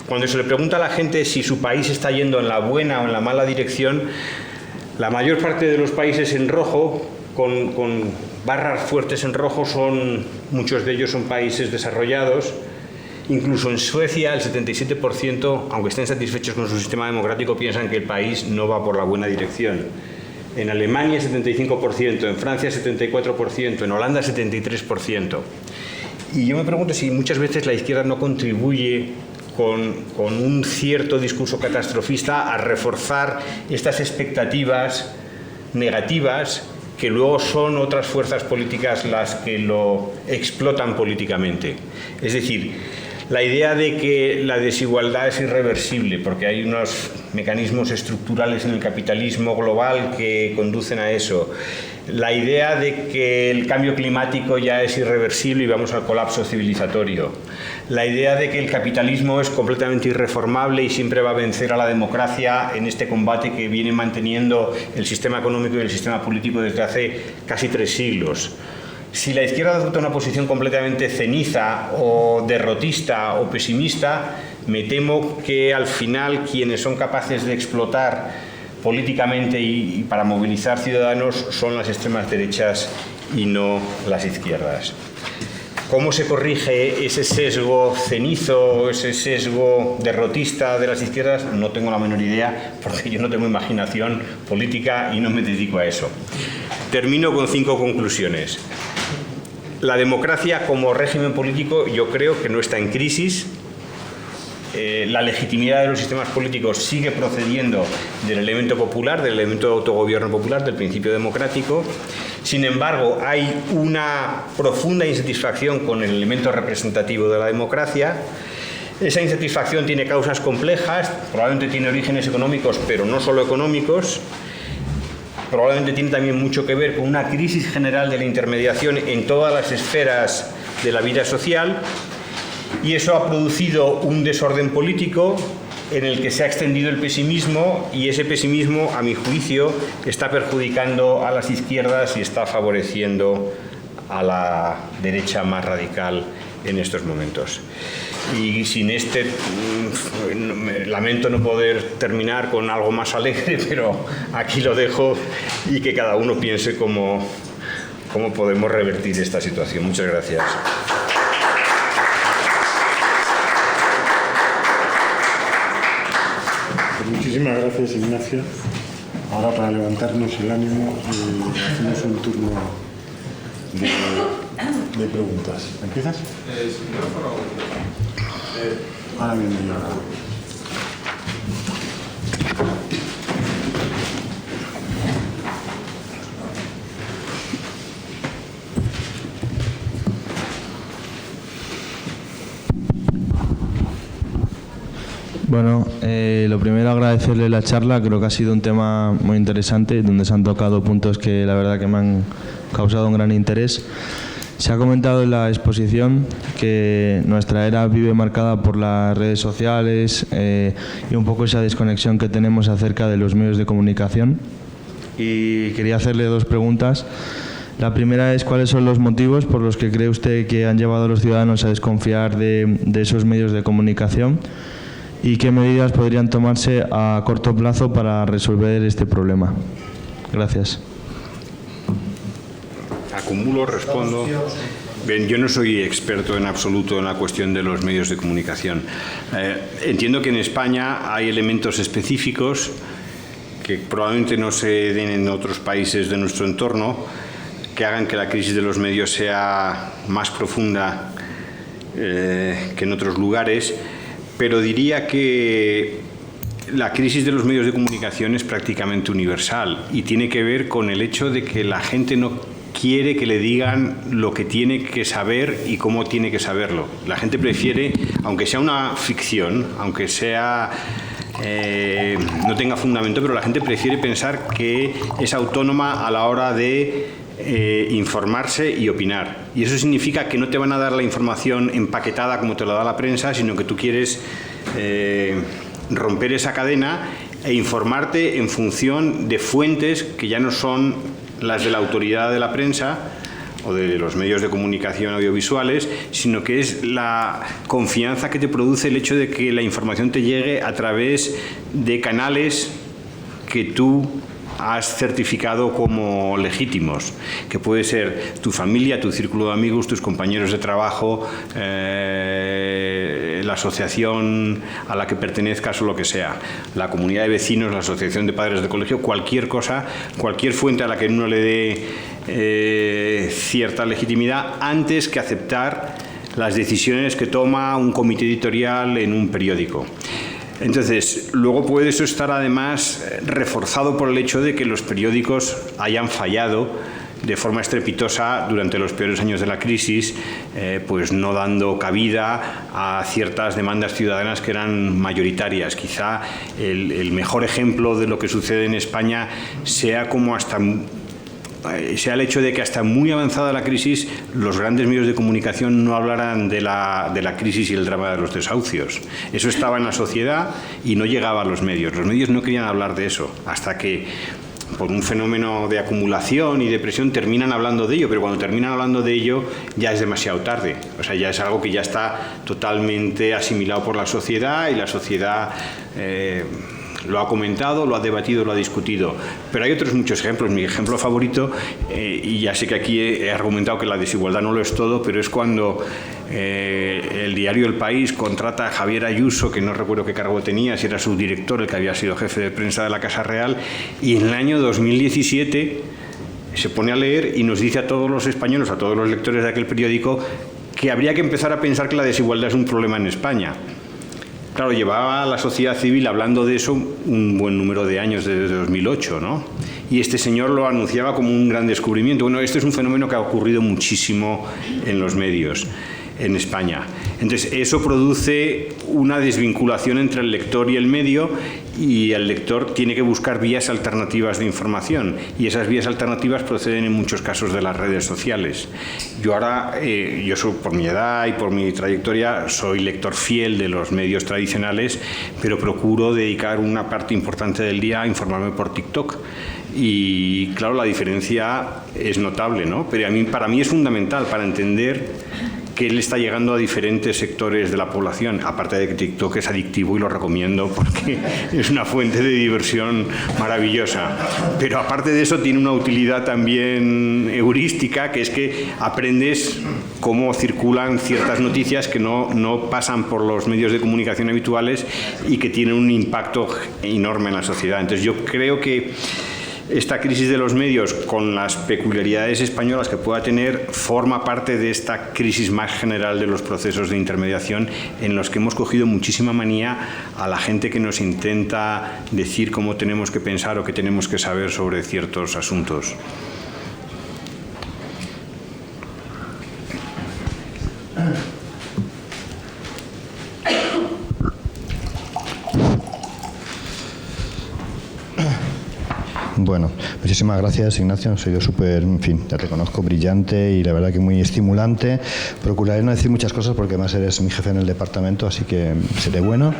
Cuando se le pregunta a la gente si su país está yendo en la buena o en la mala dirección, la mayor parte de los países en rojo, con barras fuertes en rojo, muchos de ellos son países desarrollados. Incluso en Suecia el 77%, aunque estén satisfechos con su sistema democrático, piensan que el país no va por la buena dirección. En Alemania el 75%, en Francia el 74%, en Holanda el 73%. Y yo me pregunto si muchas veces la izquierda no contribuye con un cierto discurso catastrofista a reforzar estas expectativas negativas que luego son otras fuerzas políticas las que lo explotan políticamente. Es decir, la idea de que la desigualdad es irreversible porque hay unos mecanismos estructurales en el capitalismo global que conducen a eso. La idea de que el cambio climático ya es irreversible y vamos al colapso civilizatorio. La idea de que el capitalismo es completamente irreformable y siempre va a vencer a la democracia en este combate que viene manteniendo el sistema económico y el sistema político desde hace casi 3 siglos. Si la izquierda adopta una posición completamente ceniza o derrotista o pesimista, me temo que al final quienes son capaces de explotar políticamente y para movilizar ciudadanos son las extremas derechas y no las izquierdas. ¿Cómo se corrige ese sesgo cenizo, ese sesgo derrotista de las izquierdas? No tengo la menor idea, porque yo no tengo imaginación política y no me dedico a eso. Termino con 5 conclusiones. La democracia como régimen político yo creo que no está en crisis. La legitimidad de los sistemas políticos sigue procediendo del elemento popular, del elemento de autogobierno popular, del principio democrático. Sin embargo, hay una profunda insatisfacción con el elemento representativo de la democracia. Esa insatisfacción tiene causas complejas, probablemente tiene orígenes económicos, pero no solo económicos. Probablemente tiene también mucho que ver con una crisis general de la intermediación en todas las esferas de la vida social. Y eso ha producido un desorden político en el que se ha extendido el pesimismo y ese pesimismo, a mi juicio, está perjudicando a las izquierdas y está favoreciendo a la derecha más radical en estos momentos. Y sin lamento no poder terminar con algo más alegre, pero aquí lo dejo y que cada uno piense cómo podemos revertir esta situación. Muchas gracias. Muchísimas gracias, Ignacio. Ahora, para levantarnos el ánimo, hacemos un turno de preguntas. ¿Empiezas? Ahora mismo yo. Bueno, lo primero agradecerle la charla, creo que ha sido un tema muy interesante, donde se han tocado puntos que la verdad que me han causado un gran interés. Se ha comentado en la exposición que nuestra era vive marcada por las redes sociales y un poco esa desconexión que tenemos acerca de los medios de comunicación. Y quería hacerle dos preguntas. La primera es, ¿cuáles son los motivos por los que cree usted que han llevado a los ciudadanos a desconfiar de esos medios de comunicación? ¿Y qué medidas podrían tomarse a corto plazo para resolver este problema? Gracias. Acumulo, respondo. Bien, yo no soy experto en absoluto en la cuestión de los medios de comunicación. Entiendo que en España hay elementos específicos que probablemente no se den en otros países de nuestro entorno, que hagan que la crisis de los medios sea más profunda que en otros lugares, pero diría que la crisis de los medios de comunicación es prácticamente universal y tiene que ver con el hecho de que la gente no quiere que le digan lo que tiene que saber y cómo tiene que saberlo. La gente prefiere, aunque sea una ficción, aunque sea no tenga fundamento, pero la gente prefiere pensar que es autónoma a la hora de informarse y opinar. Y eso significa que no te van a dar la información empaquetada como te la da la prensa, sino que tú quieres romper esa cadena e informarte en función de fuentes que ya no son las de la autoridad de la prensa o de los medios de comunicación audiovisuales, sino que es la confianza que te produce el hecho de que la información te llegue a través de canales que tú has certificado como legítimos, que puede ser tu familia, tu círculo de amigos, tus compañeros de trabajo, la asociación a la que pertenezcas o lo que sea, la comunidad de vecinos, la asociación de padres de colegio, cualquier cosa, cualquier fuente a la que uno le dé cierta legitimidad antes que aceptar las decisiones que toma un comité editorial en un periódico. Entonces, luego puede eso estar además reforzado por el hecho de que los periódicos hayan fallado de forma estrepitosa durante los peores años de la crisis, pues no dando cabida a ciertas demandas ciudadanas que eran mayoritarias. Quizá el mejor ejemplo de lo que sucede en España sea el hecho de que hasta muy avanzada la crisis los grandes medios de comunicación no hablaran de la crisis y el drama de los desahucios. Eso estaba en la sociedad y no llegaba a los medios. Los medios no querían hablar de eso hasta que, por un fenómeno de acumulación y de presión, terminan hablando de ello, pero cuando terminan hablando de ello ya es demasiado tarde. O sea, ya es algo que ya está totalmente asimilado por la sociedad y la sociedad lo ha comentado, lo ha debatido, lo ha discutido. Pero hay otros muchos ejemplos. Mi ejemplo favorito, y ya sé que aquí he argumentado que la desigualdad no lo es todo, pero es cuando el diario El País contrata a Javier Ayuso, que no recuerdo qué cargo tenía, si era subdirector, el que había sido jefe de prensa de la Casa Real, y en el año 2017 se pone a leer y nos dice a todos los españoles, a todos los lectores de aquel periódico, que habría que empezar a pensar que la desigualdad es un problema en España. Claro, llevaba a la sociedad civil hablando de eso un buen número de años, desde 2008, ¿no? Y este señor lo anunciaba como un gran descubrimiento. Bueno, este es un fenómeno que ha ocurrido muchísimo en los medios en España. Entonces, eso produce una desvinculación entre el lector y el medio, y el lector tiene que buscar vías alternativas de información, y esas vías alternativas proceden en muchos casos de las redes sociales. Yo ahora, yo soy, por mi edad y por mi trayectoria, soy lector fiel de los medios tradicionales, pero procuro dedicar una parte importante del día a informarme por TikTok. Y claro, la diferencia es notable, ¿no? Pero para mí es fundamental para entender que él está llegando a diferentes sectores de la población, aparte de que TikTok es adictivo y lo recomiendo porque es una fuente de diversión maravillosa. Pero aparte de eso tiene una utilidad también heurística, que es que aprendes cómo circulan ciertas noticias que no pasan por los medios de comunicación habituales y que tienen un impacto enorme en la sociedad. Entonces yo creo que esta crisis de los medios, con las peculiaridades españolas que pueda tener, forma parte de esta crisis más general de los procesos de intermediación, en los que hemos cogido muchísima manía a la gente que nos intenta decir cómo tenemos que pensar o qué tenemos que saber sobre ciertos asuntos. Bueno, Muchísimas gracias, Ignacio. Ha sido súper, en fin, ya te conozco, brillante y la verdad que muy estimulante. Procuraré no decir muchas cosas porque además eres mi jefe en el departamento, así que seré bueno.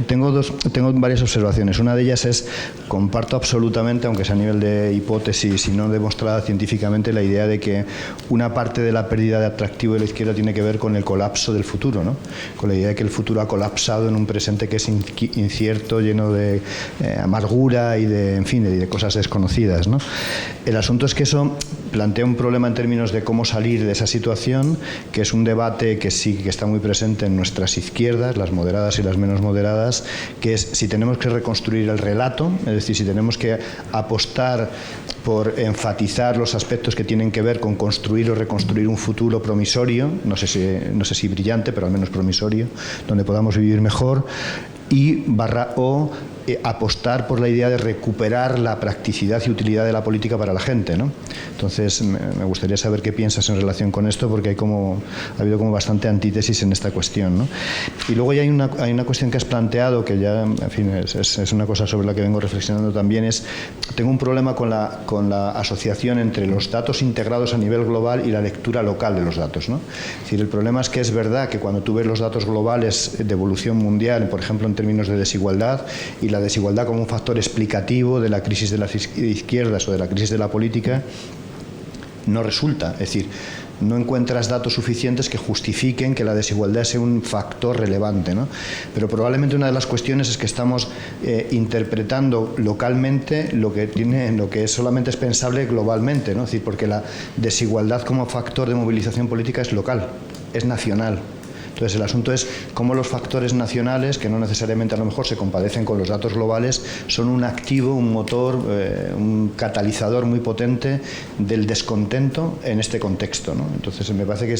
Tengo varias observaciones. Una de ellas es, comparto absolutamente, aunque sea a nivel de hipótesis y no demostrada científicamente, la idea de que una parte de la pérdida de atractivo de la izquierda tiene que ver con el colapso del futuro, ¿no? Con la idea de que el futuro ha colapsado en un presente que es incierto, lleno de amargura y de, en fin, de cosas desconocidas, ¿no? El asunto es que eso plantea un problema en términos de cómo salir de esa situación, que es un debate que sí que está muy presente en nuestras izquierdas, las moderadas y las menos moderadas, que es si tenemos que reconstruir el relato, es decir, si tenemos que apostar por enfatizar los aspectos que tienen que ver con construir o reconstruir un futuro promisorio, no sé si brillante, pero al menos promisorio, donde podamos vivir mejor, y apostar por la idea de recuperar la practicidad y utilidad de la política para la gente, ¿no? Entonces, me gustaría saber qué piensas en relación con esto, porque ha habido como bastante antítesis en esta cuestión, ¿no? Y luego ya hay una cuestión que has planteado, que ya, en fin, es una cosa sobre la que vengo reflexionando también, tengo un problema con la asociación entre los datos integrados a nivel global y la lectura local de los datos, ¿no? Es decir, el problema es que es verdad que cuando tú ves los datos globales de evolución mundial, por ejemplo, en términos de desigualdad, y la desigualdad como un factor explicativo de la crisis de las izquierdas o de la crisis de la política, no resulta. Es decir, no encuentras datos suficientes que justifiquen que la desigualdad sea un factor relevante, ¿no? Pero probablemente una de las cuestiones es que estamos interpretando localmente lo que solamente es pensable globalmente, ¿no? Es decir, porque la desigualdad como factor de movilización política es local, es nacional. Entonces, el asunto es cómo los factores nacionales, que no necesariamente a lo mejor se compadecen con los datos globales, son un activo, un motor, un catalizador muy potente del descontento en este contexto, ¿no? Entonces, me parece que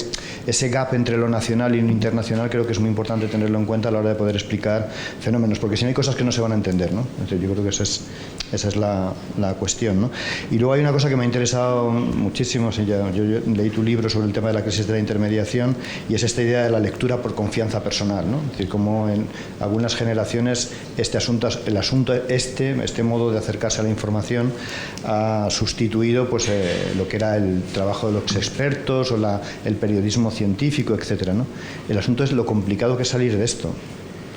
ese gap entre lo nacional y lo internacional creo que es muy importante tenerlo en cuenta a la hora de poder explicar fenómenos, porque si no hay cosas que no se van a entender, ¿no? Entonces, yo creo que esa es la cuestión, ¿no? Y luego hay una cosa que me ha interesado muchísimo, yo leí tu libro sobre el tema de la crisis de la intermediación, y es esta idea de la lectura por confianza personal, ¿no? Es decir, como en algunas generaciones este modo de acercarse a la información ha sustituido pues, lo que era el trabajo de los expertos o el periodismo científico, etcétera, ¿no? El asunto es lo complicado que es salir de esto.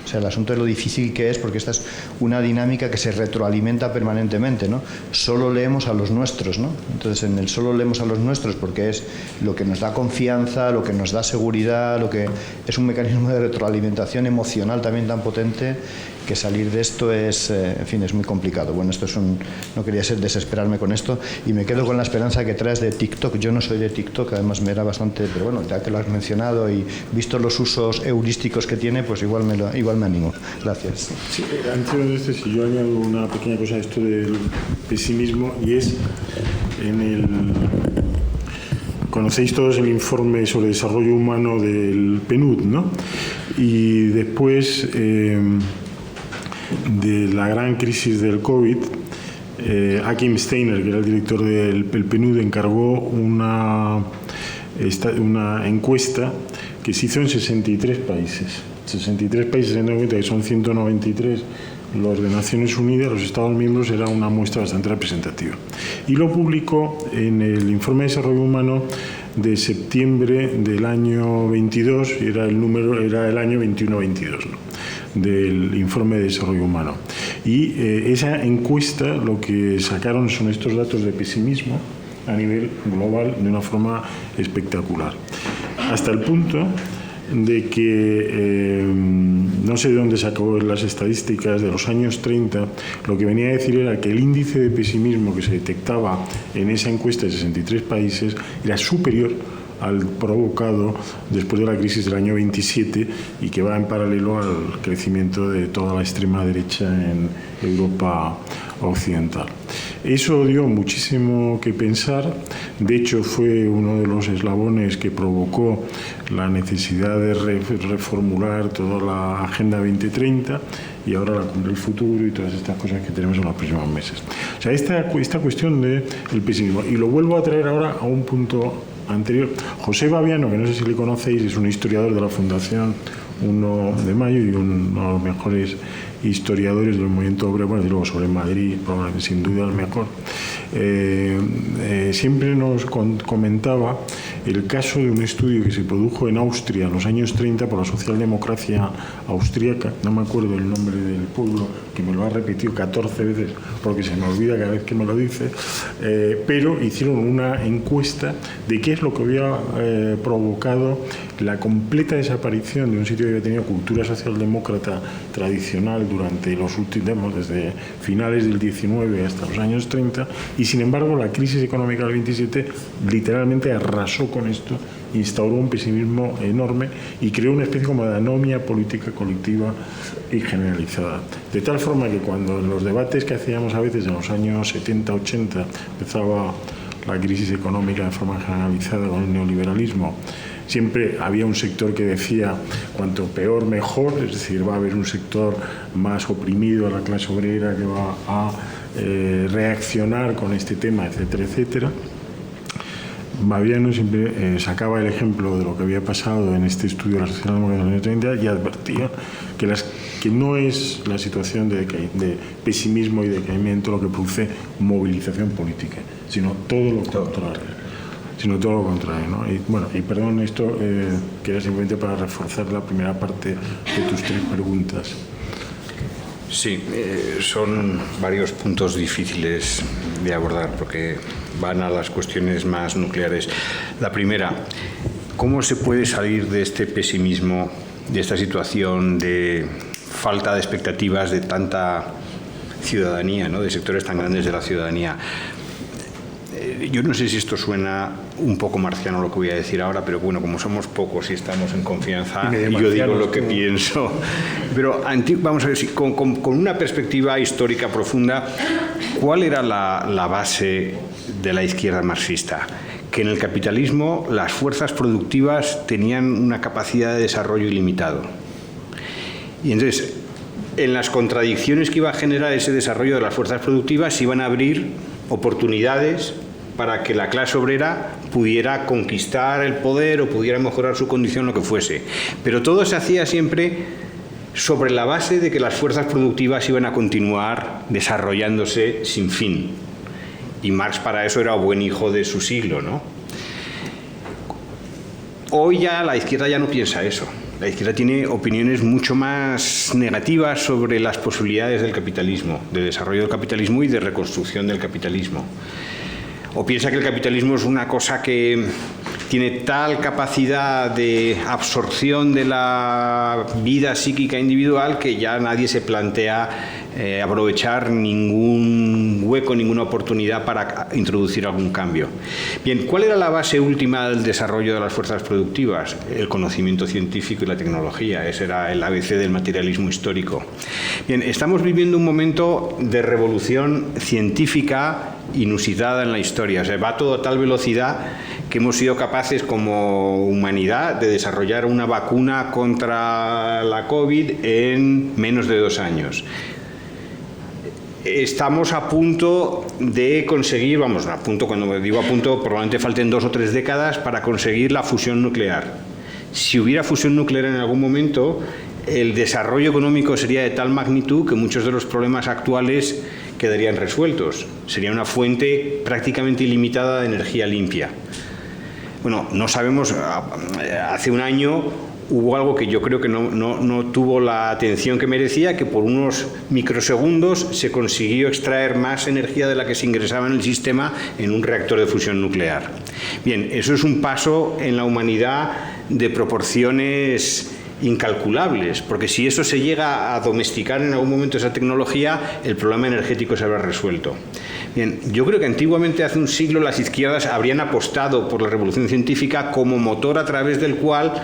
O sea, el asunto es lo difícil que es, porque esta es una dinámica que se retroalimenta permanentemente, ¿no? Solo leemos a los nuestros, ¿no? Entonces, en el solo leemos a los nuestros porque es lo que nos da confianza, lo que nos da seguridad, lo que es un mecanismo de retroalimentación emocional también tan potente, que salir de esto es, en fin, es muy complicado. Bueno, no quería desesperarme con esto, y me quedo con la esperanza que traes de TikTok. Yo no soy de TikTok, además me era bastante, pero bueno, ya que lo has mencionado y visto los usos heurísticos que tiene, pues igual me animo. Gracias. Sí, antes de si yo añado una pequeña cosa a esto del pesimismo, y es conocéis todos el informe sobre desarrollo humano del PNUD, ¿no? Y después de la gran crisis del COVID, Achim Steiner, que era el director del PNUD, encargó una encuesta que se hizo en 63 países. 63 países, teniendo en cuenta que son 193 los de Naciones Unidas, los Estados miembros, era una muestra bastante representativa. Y lo publicó en el Informe de Desarrollo Humano de septiembre del año 22, y era el año 21-22, ¿no?, del Informe de Desarrollo Humano. Y esa encuesta, lo que sacaron son estos datos de pesimismo a nivel global de una forma espectacular. Hasta el punto de que, no sé de dónde sacó las estadísticas, de los años 30, lo que venía a decir era que el índice de pesimismo que se detectaba en esa encuesta de 63 países era superior al provocado después de la crisis del año 27, y que va en paralelo al crecimiento de toda la extrema derecha en Europa occidental. Eso dio muchísimo que pensar. De hecho, fue uno de los eslabones que provocó la necesidad de reformular toda la Agenda 2030 y ahora la Cumbre del Futuro y todas estas cosas que tenemos en los próximos meses. O sea, esta cuestión del pesimismo. Y lo vuelvo a traer ahora a un punto anterior. José Baviano, que no sé si le conocéis, es un historiador de la Fundación 1 de Mayo y uno de los mejores historiadores del movimiento obrero, bueno, y luego sobre Madrid, probablemente sin duda el mejor, siempre nos comentaba el caso de un estudio que se produjo en Austria en los años 30 por la socialdemocracia austríaca, no me acuerdo el nombre del pueblo, que me lo ha repetido 14 veces porque se me olvida cada vez que me lo dice, pero hicieron una encuesta de qué es lo que había provocado la completa desaparición de un sitio que había tenido cultura socialdemócrata tradicional durante los últimos, desde finales del 19 hasta los años 30, y sin embargo la crisis económica del 27 literalmente arrasó con esto, instauró un pesimismo enorme y creó una especie como de anomia política colectiva y generalizada. De tal forma que cuando en los debates que hacíamos a veces en los años 70-80 empezaba la crisis económica de forma generalizada con el neoliberalismo, siempre había un sector que decía cuanto peor mejor, es decir, va a haber un sector más oprimido a la clase obrera que va a reaccionar con este tema, etcétera, etcétera. Baviano siempre sacaba el ejemplo de lo que había pasado en este estudio de la socialdemocracia en los años 30 y advertía que no es la situación de pesimismo y decaimiento lo que produce movilización política, sino todo lo contrario. ¿no? Y perdón, esto que era simplemente para reforzar la primera parte de tus 3 preguntas. Sí, son varios puntos difíciles de abordar porque van a las cuestiones más nucleares. La primera, ¿cómo se puede salir de este pesimismo, de esta situación de falta de expectativas de tanta ciudadanía, ¿no? De sectores tan grandes de la ciudadanía? Yo no sé si esto suena un poco marciano lo que voy a decir ahora, pero bueno, como somos pocos y estamos en confianza, yo digo lo que pienso. Pero vamos a ver si con una perspectiva histórica profunda, ¿cuál era la base de la izquierda marxista? Que en el capitalismo las fuerzas productivas tenían una capacidad de desarrollo ilimitado. Y entonces, en las contradicciones que iba a generar ese desarrollo de las fuerzas productivas, se iban a abrir oportunidades para que la clase obrera pudiera conquistar el poder o pudiera mejorar su condición, lo que fuese. Pero todo se hacía siempre sobre la base de que las fuerzas productivas iban a continuar desarrollándose sin fin. Y Marx para eso era buen hijo de su siglo, ¿no? Hoy ya la izquierda ya no piensa eso. La izquierda tiene opiniones mucho más negativas sobre las posibilidades del capitalismo, de desarrollo del capitalismo y de reconstrucción del capitalismo. O piensa que el capitalismo es una cosa que tiene tal capacidad de absorción de la vida psíquica individual que ya nadie se plantea aprovechar ningún hueco, ninguna oportunidad para introducir algún cambio. Bien, ¿cuál era la base última del desarrollo de las fuerzas productivas? El conocimiento científico y la tecnología. Ese era el ABC del materialismo histórico. Bien, estamos viviendo un momento de revolución científica inusitada en la historia. O sea, va a toda tal velocidad que hemos sido capaces como humanidad de desarrollar una vacuna contra la COVID en menos de 2 años. Estamos a punto de conseguir, vamos, a punto, cuando digo a punto, probablemente falten 2 o 3 décadas para conseguir la fusión nuclear. Si hubiera fusión nuclear en algún momento, el desarrollo económico sería de tal magnitud que muchos de los problemas actuales quedarían resueltos. Sería una fuente prácticamente ilimitada de energía limpia. Bueno, no sabemos, hace un año hubo algo que yo creo que no tuvo la atención que merecía, que por unos microsegundos se consiguió extraer más energía de la que se ingresaba en el sistema en un reactor de fusión nuclear. Bien, eso es un paso en la humanidad de proporciones incalculables, porque si eso se llega a domesticar en algún momento esa tecnología, el problema energético se habrá resuelto. Bien, yo creo que antiguamente, hace un siglo, las izquierdas habrían apostado por la revolución científica como motor a través del cual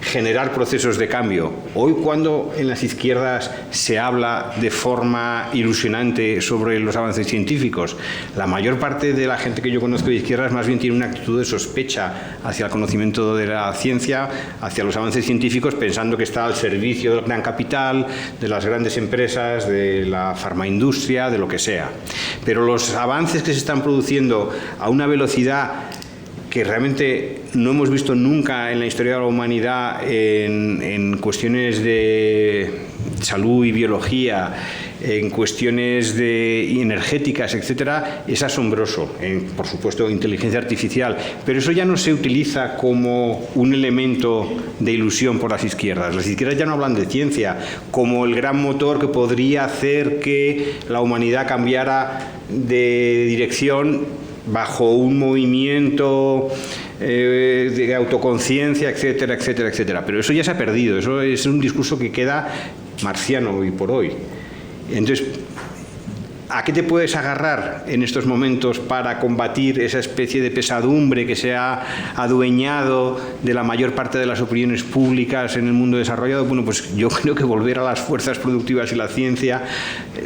generar procesos de cambio. Hoy, cuando en las izquierdas se habla de forma ilusionante sobre los avances científicos, la mayor parte de la gente que yo conozco de izquierdas más bien tiene una actitud de sospecha hacia el conocimiento de la ciencia, hacia los avances científicos, pensando que está al servicio del gran capital, de las grandes empresas, de la farmaindustria, de lo que sea. Pero los avances que se están produciendo a una velocidad que realmente no hemos visto nunca en la historia de la humanidad en cuestiones de salud y biología, en cuestiones energéticas, etcétera, es asombroso. Por supuesto, inteligencia artificial, pero eso ya no se utiliza como un elemento de ilusión por las izquierdas. Las izquierdas ya no hablan de ciencia como el gran motor que podría hacer que la humanidad cambiara de dirección bajo un movimiento de autoconciencia, etcétera, etcétera, etcétera. Pero eso ya se ha perdido, eso es un discurso que queda marciano hoy por hoy. Entonces, ¿a qué te puedes agarrar en estos momentos para combatir esa especie de pesadumbre que se ha adueñado de la mayor parte de las opiniones públicas en el mundo desarrollado? Bueno, pues yo creo que volver a las fuerzas productivas y la ciencia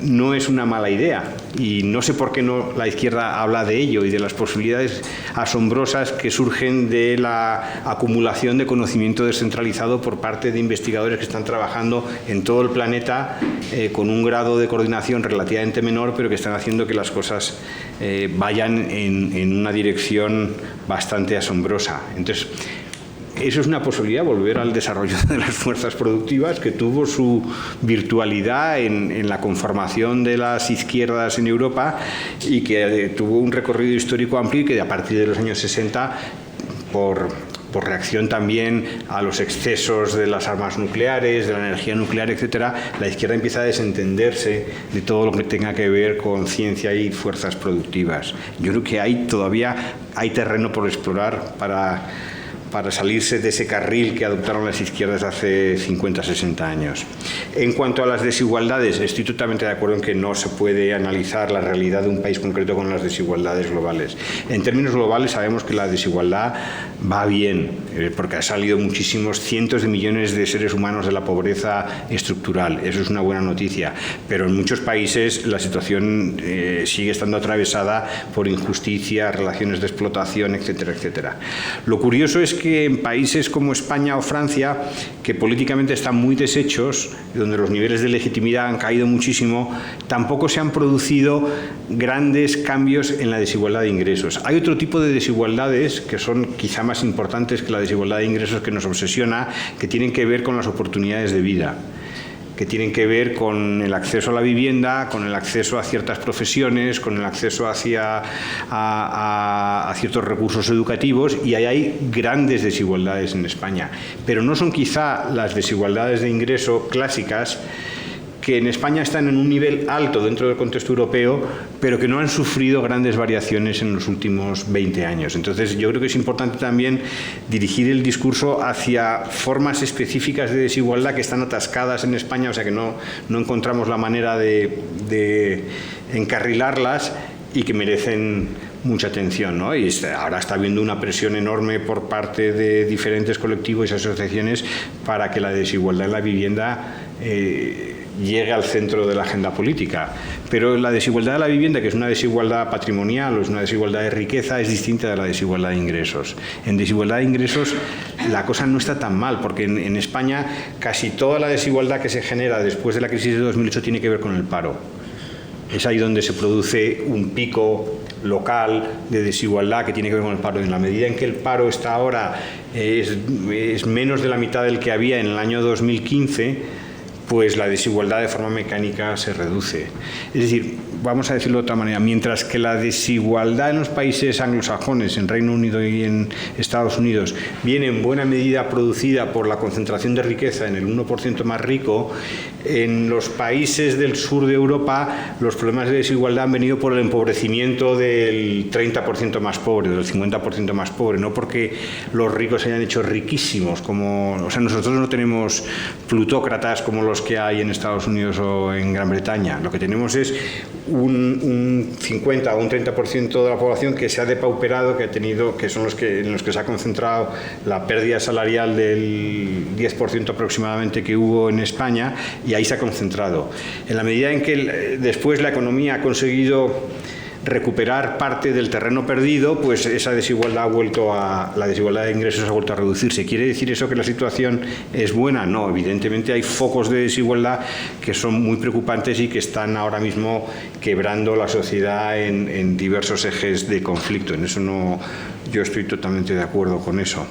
no es una mala idea. Y no sé por qué no la izquierda habla de ello y de las posibilidades asombrosas que surgen de la acumulación de conocimiento descentralizado por parte de investigadores que están trabajando en todo el planeta con un grado de coordinación relativamente menor, pero que están haciendo que las cosas vayan en una dirección bastante asombrosa. Entonces, eso es una posibilidad, volver al desarrollo de las fuerzas productivas, que tuvo su virtualidad en la conformación de las izquierdas en Europa y que tuvo un recorrido histórico amplio y que a partir de los años 60, por reacción también a los excesos de las armas nucleares, de la energía nuclear, etcétera, la izquierda empieza a desentenderse de todo lo que tenga que ver con ciencia y fuerzas productivas. Yo creo que todavía hay terreno por explorar para salirse de ese carril que adoptaron las izquierdas hace 50, 60 años. En cuanto a las desigualdades, estoy totalmente de acuerdo en que no se puede analizar la realidad de un país concreto con las desigualdades globales. En términos globales sabemos que la desigualdad va bien, porque ha salido muchísimos cientos de millones de seres humanos de la pobreza estructural. Eso es una buena noticia. Pero en muchos países la situación sigue estando atravesada por injusticia, relaciones de explotación, etcétera, etcétera. Lo curioso es que en países como España o Francia, que políticamente están muy deshechos, donde los niveles de legitimidad han caído muchísimo, tampoco se han producido grandes cambios en la desigualdad de ingresos. Hay otro tipo de desigualdades que son quizá más importantes que la desigualdad de ingresos, que nos obsesiona, que tienen que ver con las oportunidades de vida, que tienen que ver con el acceso a la vivienda, con el acceso a ciertas profesiones, con el acceso a ciertos recursos educativos, y ahí hay grandes desigualdades en España. Pero no son quizá las desigualdades de ingreso clásicas, que en España están en un nivel alto dentro del contexto europeo, pero que no han sufrido grandes variaciones en los últimos 20 años. Entonces, yo creo que es importante también dirigir el discurso hacia formas específicas de desigualdad que están atascadas en España, o sea que no encontramos la manera de encarrilarlas y que merecen mucha atención, ¿no? Y ahora está habiendo una presión enorme por parte de diferentes colectivos y asociaciones para que la desigualdad en la vivienda llegue al centro de la agenda política. Pero la desigualdad de la vivienda, que es una desigualdad patrimonial o es una desigualdad de riqueza, es distinta de la desigualdad de ingresos. En desigualdad de ingresos la cosa no está tan mal, porque en España casi toda la desigualdad que se genera después de la crisis de 2008 tiene que ver con el paro. Es ahí donde se produce un pico local de desigualdad que tiene que ver con el paro. En la medida en que el paro está ahora es menos de la mitad del que había en el año 2015, pues la desigualdad de forma mecánica se reduce. Es decir, vamos a decirlo de otra manera, mientras que la desigualdad en los países anglosajones, en Reino Unido y en Estados Unidos, viene en buena medida producida por la concentración de riqueza en el 1% más rico, en los países del sur de Europa los problemas de desigualdad han venido por el empobrecimiento del 30% más pobre, del 50% más pobre, no porque los ricos se hayan hecho riquísimos, o sea, nosotros no tenemos plutócratas como los que hay en Estados Unidos o en Gran Bretaña. Lo que tenemos es un 50 o un 30% de la población que se ha depauperado, que son en los que se ha concentrado la pérdida salarial del 10% aproximadamente que hubo en España, y ahí se ha concentrado. En la medida en que después la economía ha conseguido recuperar parte del terreno perdido, pues esa desigualdad la desigualdad de ingresos ha vuelto a reducirse. ¿Quiere decir eso que la situación es buena? No, evidentemente hay focos de desigualdad que son muy preocupantes y que están ahora mismo quebrando la sociedad en diversos ejes de conflicto. En eso yo estoy totalmente de acuerdo con eso.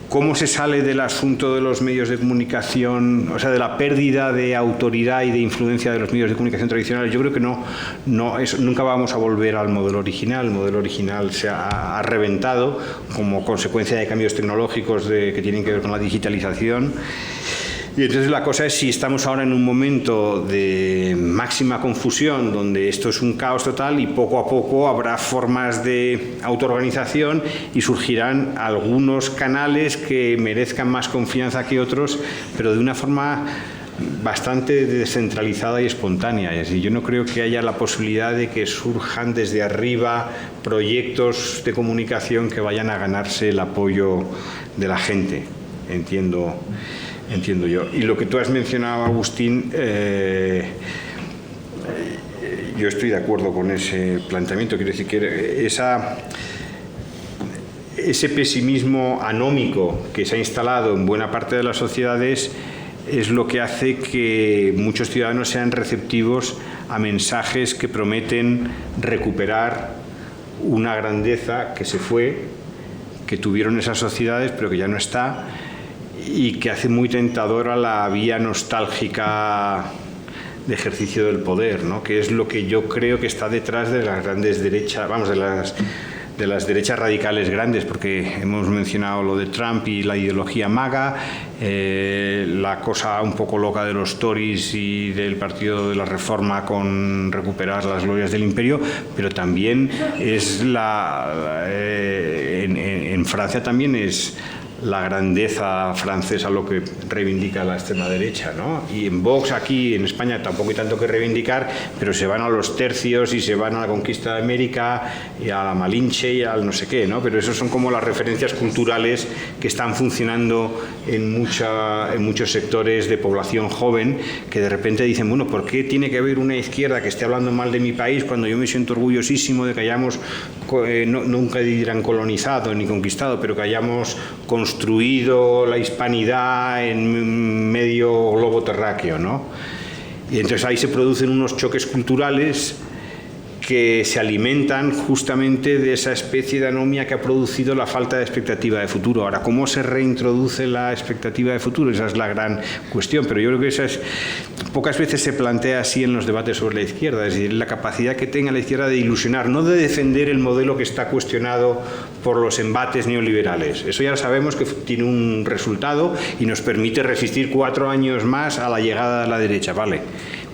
¿Cómo se sale del asunto de los medios de comunicación, o sea, de la pérdida de autoridad y de influencia de los medios de comunicación tradicionales? Yo creo que nunca vamos a volver al modelo original. El modelo original se ha reventado como consecuencia de cambios tecnológicos que tienen que ver con la digitalización. Y entonces la cosa es si estamos ahora en un momento de máxima confusión, donde esto es un caos total y poco a poco habrá formas de autoorganización y surgirán algunos canales que merezcan más confianza que otros, pero de una forma bastante descentralizada y espontánea. Es decir, yo no creo que haya la posibilidad de que surjan desde arriba proyectos de comunicación que vayan a ganarse el apoyo de la gente. Entiendo yo. Y lo que tú has mencionado, Agustín, yo estoy de acuerdo con ese planteamiento. Quiero decir que ese pesimismo anómico que se ha instalado en buena parte de las sociedades es lo que hace que muchos ciudadanos sean receptivos a mensajes que prometen recuperar una grandeza que se fue, que tuvieron esas sociedades pero que ya no está, y que hace muy tentadora la vía nostálgica de ejercicio del poder, ¿no? Que es lo que yo creo que está detrás de las grandes derechas, vamos, de las derechas radicales grandes, porque hemos mencionado lo de Trump y la ideología MAGA, la cosa un poco loca de los Tories y del Partido de la Reforma con recuperar las glorias del imperio, pero también es en Francia también es la grandeza francesa lo que reivindica la extrema derecha, ¿no? Y en Vox aquí en España tampoco hay tanto que reivindicar, pero se van a los tercios y se van a la conquista de América y a la Malinche y al no sé qué, ¿no? Pero esos son como las referencias culturales que están funcionando en muchos sectores de población joven, que de repente dicen, bueno, ¿por qué tiene que haber una izquierda que esté hablando mal de mi país cuando yo me siento orgullosísimo de que hayamos nunca dirán colonizado ni conquistado, pero que hayamos construido la hispanidad en medio globo terráqueo, ¿no? Y entonces ahí se producen unos choques culturales que se alimentan justamente de esa especie de anomia que ha producido la falta de expectativa de futuro. Ahora, ¿cómo se reintroduce la expectativa de futuro? Esa es la gran cuestión, pero yo creo que pocas veces se plantea así en los debates sobre la izquierda, es decir, la capacidad que tenga la izquierda de ilusionar, no de defender el modelo que está cuestionado por los embates neoliberales. Eso ya sabemos que tiene un resultado y nos permite resistir 4 años más a la llegada de la derecha, ¿vale?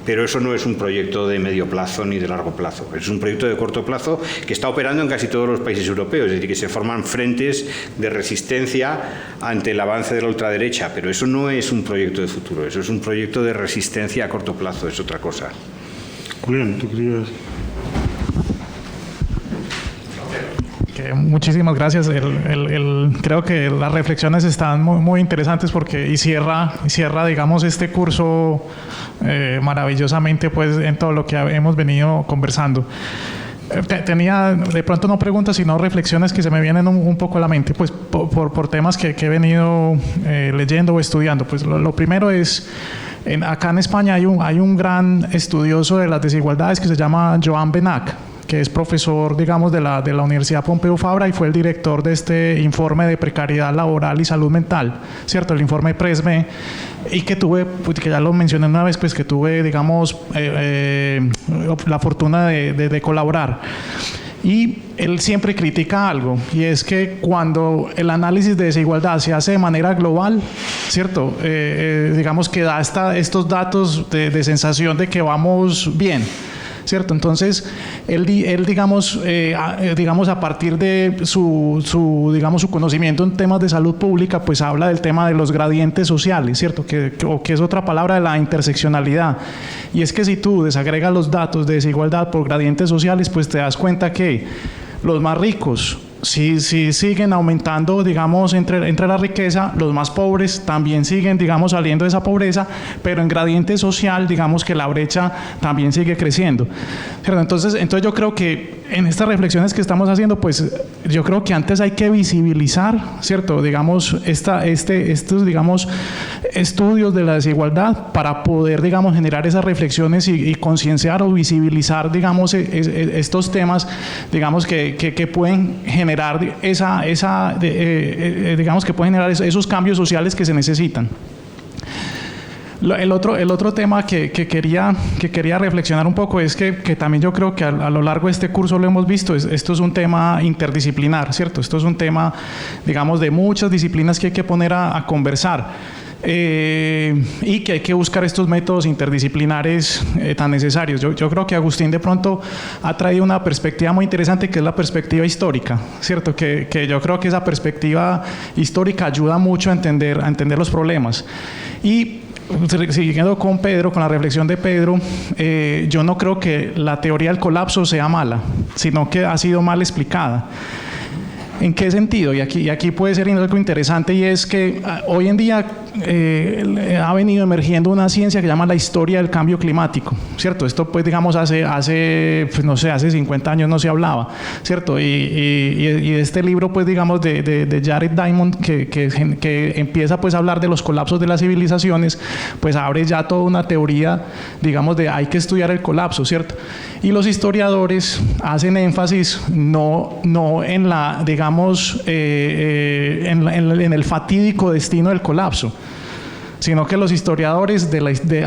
Pero eso no es un proyecto de medio plazo ni de largo plazo, es un proyecto de corto plazo que está operando en casi todos los países europeos, es decir, que se forman frentes de resistencia ante el avance de la ultraderecha, pero eso no es un proyecto de futuro, eso es un proyecto de resistencia a corto plazo, es otra cosa. Julián, ¿tú querías? Muchísimas gracias. Creo que las reflexiones están muy, muy interesantes porque y cierra, digamos, este curso maravillosamente, pues, en todo lo que hemos venido conversando. Tenía de pronto no preguntas sino reflexiones que se me vienen un poco a la mente, pues por temas que he venido leyendo o estudiando. Pues lo primero es, acá en España hay un gran estudioso de las desigualdades que se llama Joan Benach, que es profesor, digamos, de la Universidad Pompeu Fabra y fue el director de este informe de precariedad laboral y salud mental, ¿cierto? El informe PRESME, y que tuve, pues, que ya lo mencioné una vez, pues que tuve, digamos, la fortuna de colaborar. Y él siempre critica algo, y es que cuando el análisis de desigualdad se hace de manera global, ¿cierto? Digamos que da estos datos de sensación de que vamos bien, ¿cierto? Entonces, él digamos, a partir de su conocimiento en temas de salud pública, pues habla del tema de los gradientes sociales, ¿cierto? Que es otra palabra de la interseccionalidad. Y es que si tú desagregas los datos de desigualdad por gradientes sociales, pues te das cuenta que los más ricos sí siguen aumentando, digamos, entre la riqueza, los más pobres también siguen, digamos, saliendo de esa pobreza, pero en gradiente social, digamos que la brecha también sigue creciendo. Entonces yo creo que en estas reflexiones que estamos haciendo, pues yo creo que antes hay que visibilizar, ¿cierto? Digamos, estos, digamos, estudios de la desigualdad para poder, digamos, generar esas reflexiones y concienciar o visibilizar, digamos, estos temas, digamos, que pueden generar generar digamos que puede generar esos cambios sociales que se necesitan. El otro tema que quería reflexionar un poco es que también yo creo que a lo largo de este curso lo hemos visto, esto es un tema interdisciplinar, ¿cierto? Esto es un tema, digamos, de muchas disciplinas que hay que poner a conversar. Y que hay que buscar estos métodos interdisciplinares tan necesarios. Yo creo que Agustín de pronto ha traído una perspectiva muy interesante, que es la perspectiva histórica, ¿cierto? Que yo creo que esa perspectiva histórica ayuda mucho a entender los problemas. Y siguiendo con Pedro, con la reflexión de Pedro, yo no creo que la teoría del colapso sea mala, sino que ha sido mal explicada. ¿En qué sentido? Y aquí puede ser algo interesante, y es que hoy en día ha venido emergiendo una ciencia que se llama la historia del cambio climático, ¿cierto? Esto pues digamos hace 50 años no se hablaba, ¿cierto? Y este libro pues digamos de Jared Diamond que empieza pues a hablar de los colapsos de las civilizaciones, pues abre ya toda una teoría, digamos, de hay que estudiar el colapso, ¿cierto? Y los historiadores hacen énfasis no en la, digamos, en el fatídico destino del colapso, sino que los historiadores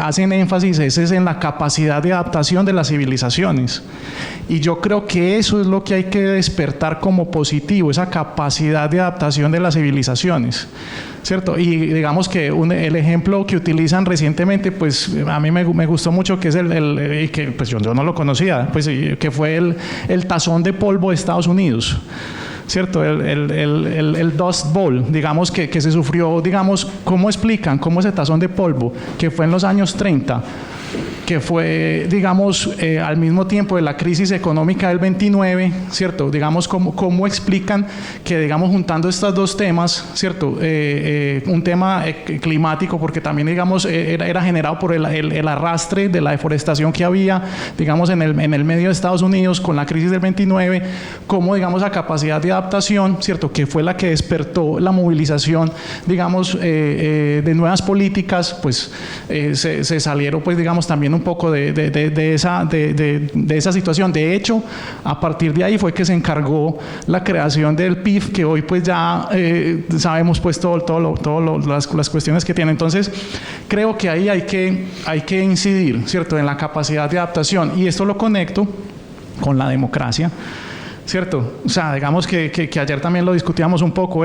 hacen énfasis es en la capacidad de adaptación de las civilizaciones. Y yo creo que eso es lo que hay que despertar como positivo, esa capacidad de adaptación de las civilizaciones, ¿cierto? Y digamos que el ejemplo que utilizan recientemente, pues a mí me gustó mucho, que es que pues yo no lo conocía, pues que fue el tazón de polvo de Estados Unidos, ¿cierto? El Dust Bowl, digamos, que se sufrió, digamos, ¿cómo explican? ¿Cómo ese tazón de polvo, que fue en los años 30, que fue, digamos, al mismo tiempo de la crisis económica del 29, ¿cierto? Digamos, ¿cómo explican que, digamos, juntando estos dos temas, ¿cierto? Un tema climático, porque también, digamos, era generado por el arrastre de la deforestación que había, digamos, en el medio de Estados Unidos con la crisis del 29, como, digamos, la capacidad de adaptación, ¿cierto? Que fue la que despertó la movilización, digamos, de nuevas políticas, pues se salieron, pues, digamos, también un poco de esa situación. De hecho, a partir de ahí fue que se encargó la creación del PIB, que hoy pues ya sabemos pues las cuestiones que tiene. Entonces, creo que ahí hay que incidir, ¿cierto?, en la capacidad de adaptación, y esto lo conecto con la democracia, ¿cierto? O sea, digamos que ayer también lo discutíamos un poco,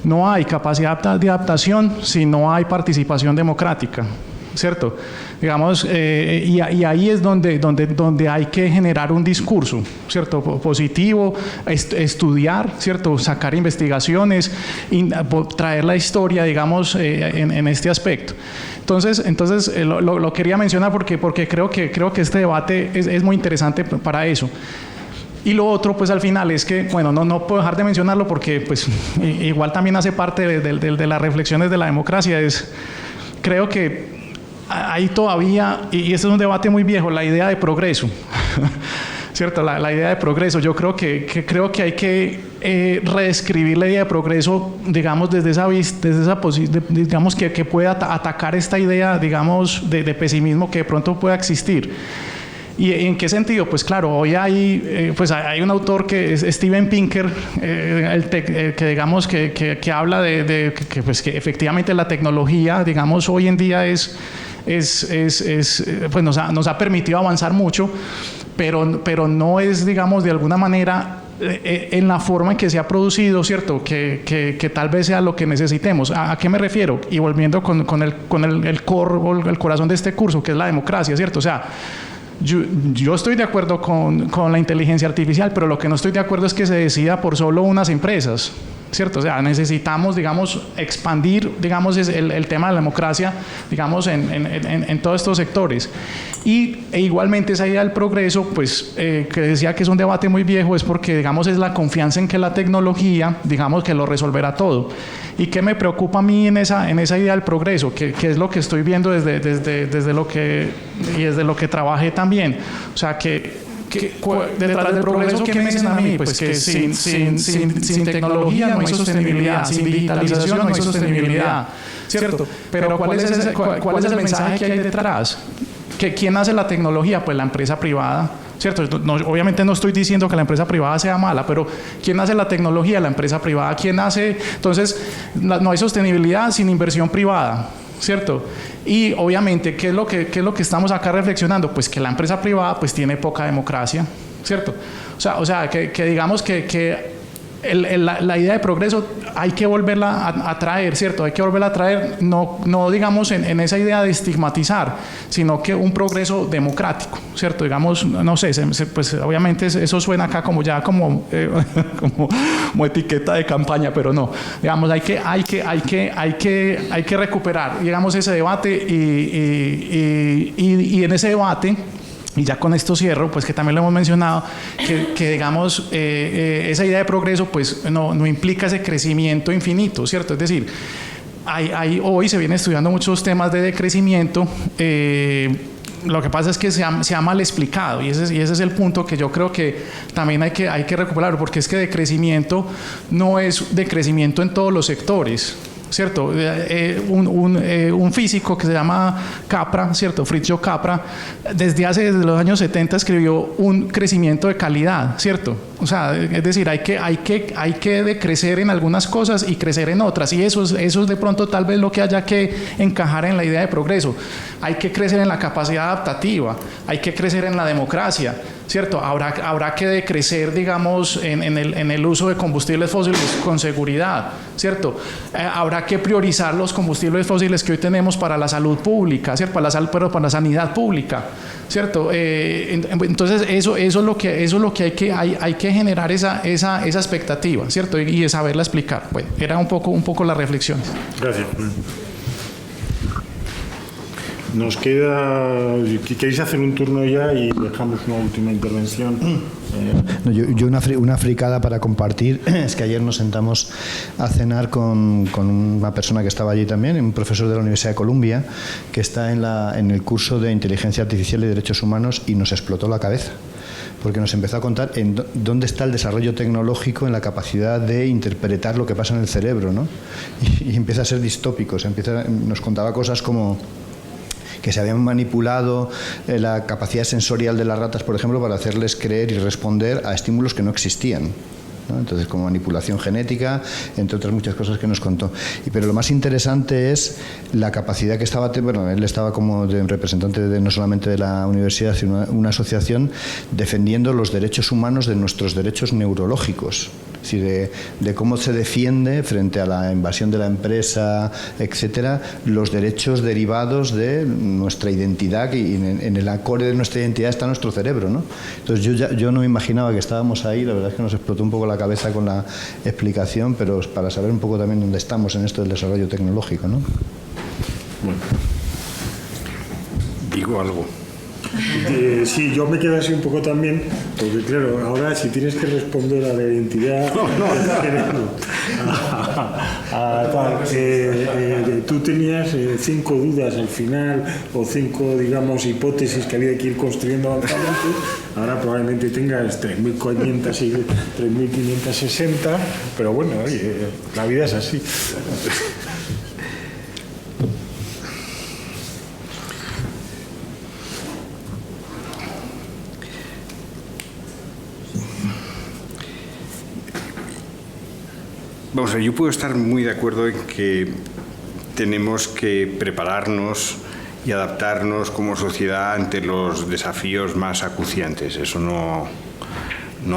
no hay capacidad de adaptación si no hay participación democrática, ¿cierto? Digamos, y ahí es donde hay que generar un discurso, ¿cierto?, positivo, estudiar, ¿cierto?, sacar investigaciones, traer la historia, digamos, en este aspecto. Entonces lo quería mencionar porque creo que este debate es muy interesante para eso. Y lo otro, pues al final, es que, bueno, no puedo dejar de mencionarlo porque pues igual también hace parte de las reflexiones de la democracia, creo que hay todavía, y este es un debate muy viejo, la idea de progreso, ¿cierto? La idea de progreso. Yo creo que hay que reescribir la idea de progreso, digamos, desde esa posición, digamos, que pueda atacar esta idea, digamos, de pesimismo que de pronto pueda existir. ¿Y en qué sentido? Pues claro, hoy hay un autor que es Steven Pinker, que digamos que habla de que efectivamente la tecnología, digamos, hoy en día pues nos ha permitido avanzar mucho, pero no es, digamos, de alguna manera en la forma en que se ha producido, ¿cierto?, que tal vez sea lo que necesitemos. ¿A qué me refiero? Y volviendo con el core, o el corazón de este curso, que es la democracia, ¿cierto? O sea, yo estoy de acuerdo con la inteligencia artificial, pero lo que no estoy de acuerdo es que se decida por solo unas empresas, ¿cierto? O sea, necesitamos, digamos, expandir, digamos, el tema de la democracia, digamos, en todos estos sectores. E igualmente esa idea del progreso, pues, que decía que es un debate muy viejo, es porque, digamos, es la confianza en que la tecnología, digamos, que lo resolverá todo. ¿Y qué me preocupa a mí en esa idea del progreso? Que es lo que estoy viendo desde lo que trabajé también. O sea, detrás del progreso, ¿qué me dicen a mí? Pues que sin tecnología no hay sostenibilidad, sin digitalización no hay sostenibilidad, ¿cierto? Pero ¿cuál es el mensaje que hay detrás? ¿quién hace la tecnología? Pues la empresa privada, ¿cierto? Obviamente no estoy diciendo que la empresa privada sea mala, pero ¿quién hace la tecnología? La empresa privada. ¿Quién hace? Entonces, no hay sostenibilidad sin inversión privada, ¿cierto? Y obviamente, ¿qué es lo que estamos acá reflexionando? Pues que la empresa privada pues tiene poca democracia, ¿cierto? O sea que digamos que la idea de progreso hay que volverla a traer, ¿cierto? Hay que volverla a traer, no digamos en esa idea de estigmatizar, sino que un progreso democrático, ¿cierto? Digamos, no sé, pues obviamente eso suena acá como como etiqueta de campaña, pero no. Digamos, hay que recuperar, digamos, ese debate y en ese debate. Y ya con esto cierro, pues que también lo hemos mencionado, que digamos, esa idea de progreso pues no implica ese crecimiento infinito, ¿cierto? Es decir, hoy se viene estudiando muchos temas de decrecimiento, lo que pasa es que se ha mal explicado y ese es el punto que yo creo que también hay que recuperar, porque es que decrecimiento no es decrecimiento en todos los sectores, ¿cierto? Un físico que se llama Capra, ¿cierto? Fritjof Capra, desde los años 70 escribió un crecimiento de calidad, ¿cierto? O sea, es decir, hay que decrecer en algunas cosas y crecer en otras, y eso es de pronto tal vez lo que haya que encajar en la idea de progreso. Hay que crecer en la capacidad adaptativa, hay que crecer en la democracia, ¿cierto? Habrá que decrecer, digamos, en el uso de combustibles fósiles con seguridad, ¿cierto? Habrá que priorizar los combustibles fósiles que hoy tenemos para la salud pública, ¿cierto? Para la sanidad pública, ¿cierto? Entonces eso es lo que hay que generar esa expectativa, ¿cierto? Y saberla explicar. Bueno, era un poco las reflexiones. Gracias. Nos queda, ¿queréis hacer un turno ya y dejamos una última intervención? Yo una fricada para compartir es que ayer nos sentamos a cenar con una persona que estaba allí también, un profesor de la Universidad de Columbia, que está en el curso de Inteligencia Artificial y Derechos Humanos, y nos explotó la cabeza, porque nos empezó a contar dónde está el desarrollo tecnológico en la capacidad de interpretar lo que pasa en el cerebro, ¿no? Y empieza a ser distópico, nos contaba cosas como que se habían manipulado la capacidad sensorial de las ratas, por ejemplo, para hacerles creer y responder a estímulos que no existían, ¿no? Entonces, como manipulación genética, entre otras muchas cosas que nos contó. Pero lo más interesante es la capacidad que estaba, bueno, él estaba como representante no solamente de la universidad, sino una asociación defendiendo los derechos humanos de nuestros derechos neurológicos. Es decir, de cómo se defiende frente a la invasión de la empresa, etcétera, los derechos derivados de nuestra identidad, y en el acorde de nuestra identidad está nuestro cerebro, ¿no? Entonces yo no me imaginaba que estábamos ahí, la verdad es que nos explotó un poco la cabeza con la explicación, pero para saber un poco también dónde estamos en esto del desarrollo tecnológico, ¿no? Bueno, digo algo. Sí, yo me quedo así un poco también, porque claro, ahora si tienes que responder a la identidad tú tenías 5 dudas al final, o 5, digamos, hipótesis que había que ir construyendo avanzadamente. Ahora probablemente tengas 3.500 y 3.560, pero bueno, oye, la vida es así. Vamos a ver, yo puedo estar muy de acuerdo en que tenemos que prepararnos y adaptarnos como sociedad ante los desafíos más acuciantes. Eso no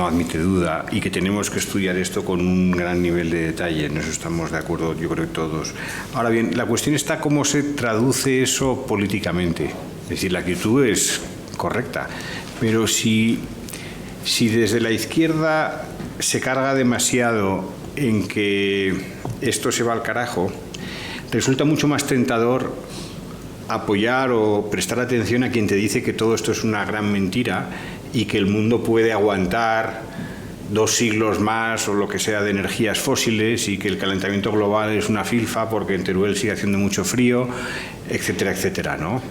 admite duda, y que tenemos que estudiar esto con un gran nivel de detalle. En eso estamos de acuerdo, yo creo que todos. Ahora bien, la cuestión está cómo se traduce eso políticamente. Es decir, la actitud es correcta, pero si desde la izquierda se carga demasiado en que esto se va al carajo, resulta mucho más tentador apoyar o prestar atención a quien te dice que todo esto es una gran mentira y que el mundo puede aguantar 2 siglos más o lo que sea de energías fósiles, y que el calentamiento global es una filfa porque en Teruel sigue haciendo mucho frío, etcétera, etcétera, ¿no?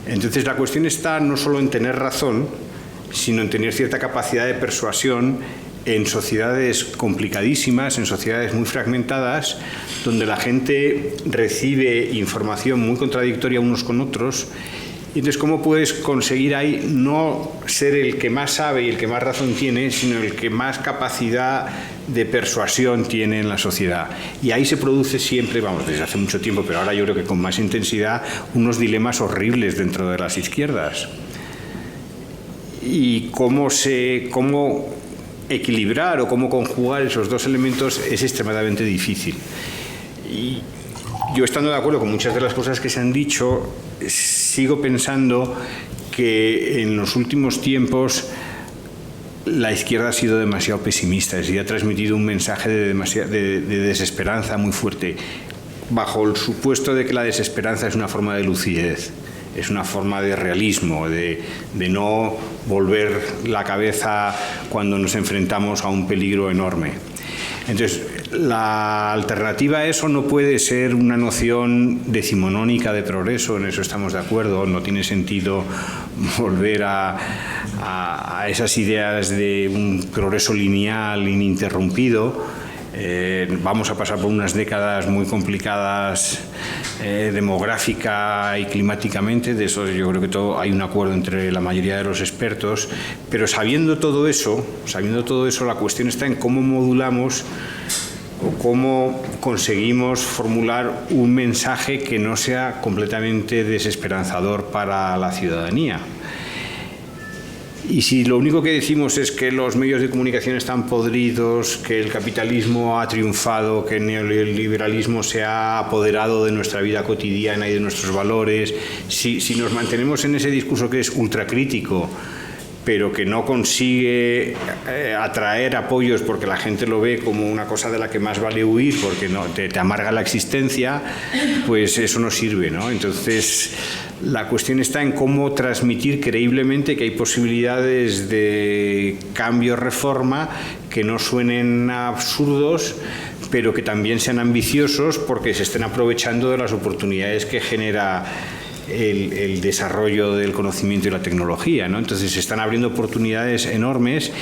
Entonces la cuestión está no solo en tener razón, sino en tener cierta capacidad de persuasión en sociedades complicadísimas, en sociedades muy fragmentadas, donde la gente recibe información muy contradictoria unos con otros Y entonces, ¿cómo puedes conseguir ahí no ser el que más sabe y el que más razón tiene, sino el que más capacidad de persuasión tiene en la sociedad? Y ahí se produce siempre, vamos, desde hace mucho tiempo, pero ahora yo creo que con más intensidad, unos dilemas horribles dentro de las izquierdas. Y cómo equilibrar o cómo conjugar esos dos elementos es extremadamente difícil. Y yo, estando de acuerdo con muchas de las cosas que se han dicho, sigo pensando que en los últimos tiempos la izquierda ha sido demasiado pesimista, es decir, ha transmitido un mensaje de desesperanza muy fuerte, bajo el supuesto de que la desesperanza es una forma de lucidez, es una forma de realismo, de no volver la cabeza cuando nos enfrentamos a un peligro enorme. Entonces, la alternativa a eso no puede ser una noción decimonónica de progreso, en eso estamos de acuerdo, no tiene sentido volver a esas ideas de un progreso lineal, ininterrumpido. Vamos a pasar por unas décadas muy complicadas demográfica y climáticamente, de eso yo creo que hay un acuerdo entre la mayoría de los expertos, pero sabiendo todo eso, la cuestión está en cómo modulamos o cómo conseguimos formular un mensaje que no sea completamente desesperanzador para la ciudadanía. Y si lo único que decimos es que los medios de comunicación están podridos, que el capitalismo ha triunfado, que el neoliberalismo se ha apoderado de nuestra vida cotidiana y de nuestros valores, si nos mantenemos en ese discurso que es ultracrítico, pero que no consigue atraer apoyos porque la gente lo ve como una cosa de la que más vale huir porque no, te amarga la existencia, pues eso no sirve, ¿no? Entonces, la cuestión está en cómo transmitir creíblemente que hay posibilidades de cambio, reforma, que no suenen absurdos, pero que también sean ambiciosos porque se estén aprovechando de las oportunidades que genera el desarrollo del conocimiento y la tecnología, ¿no? Entonces se están abriendo oportunidades enormes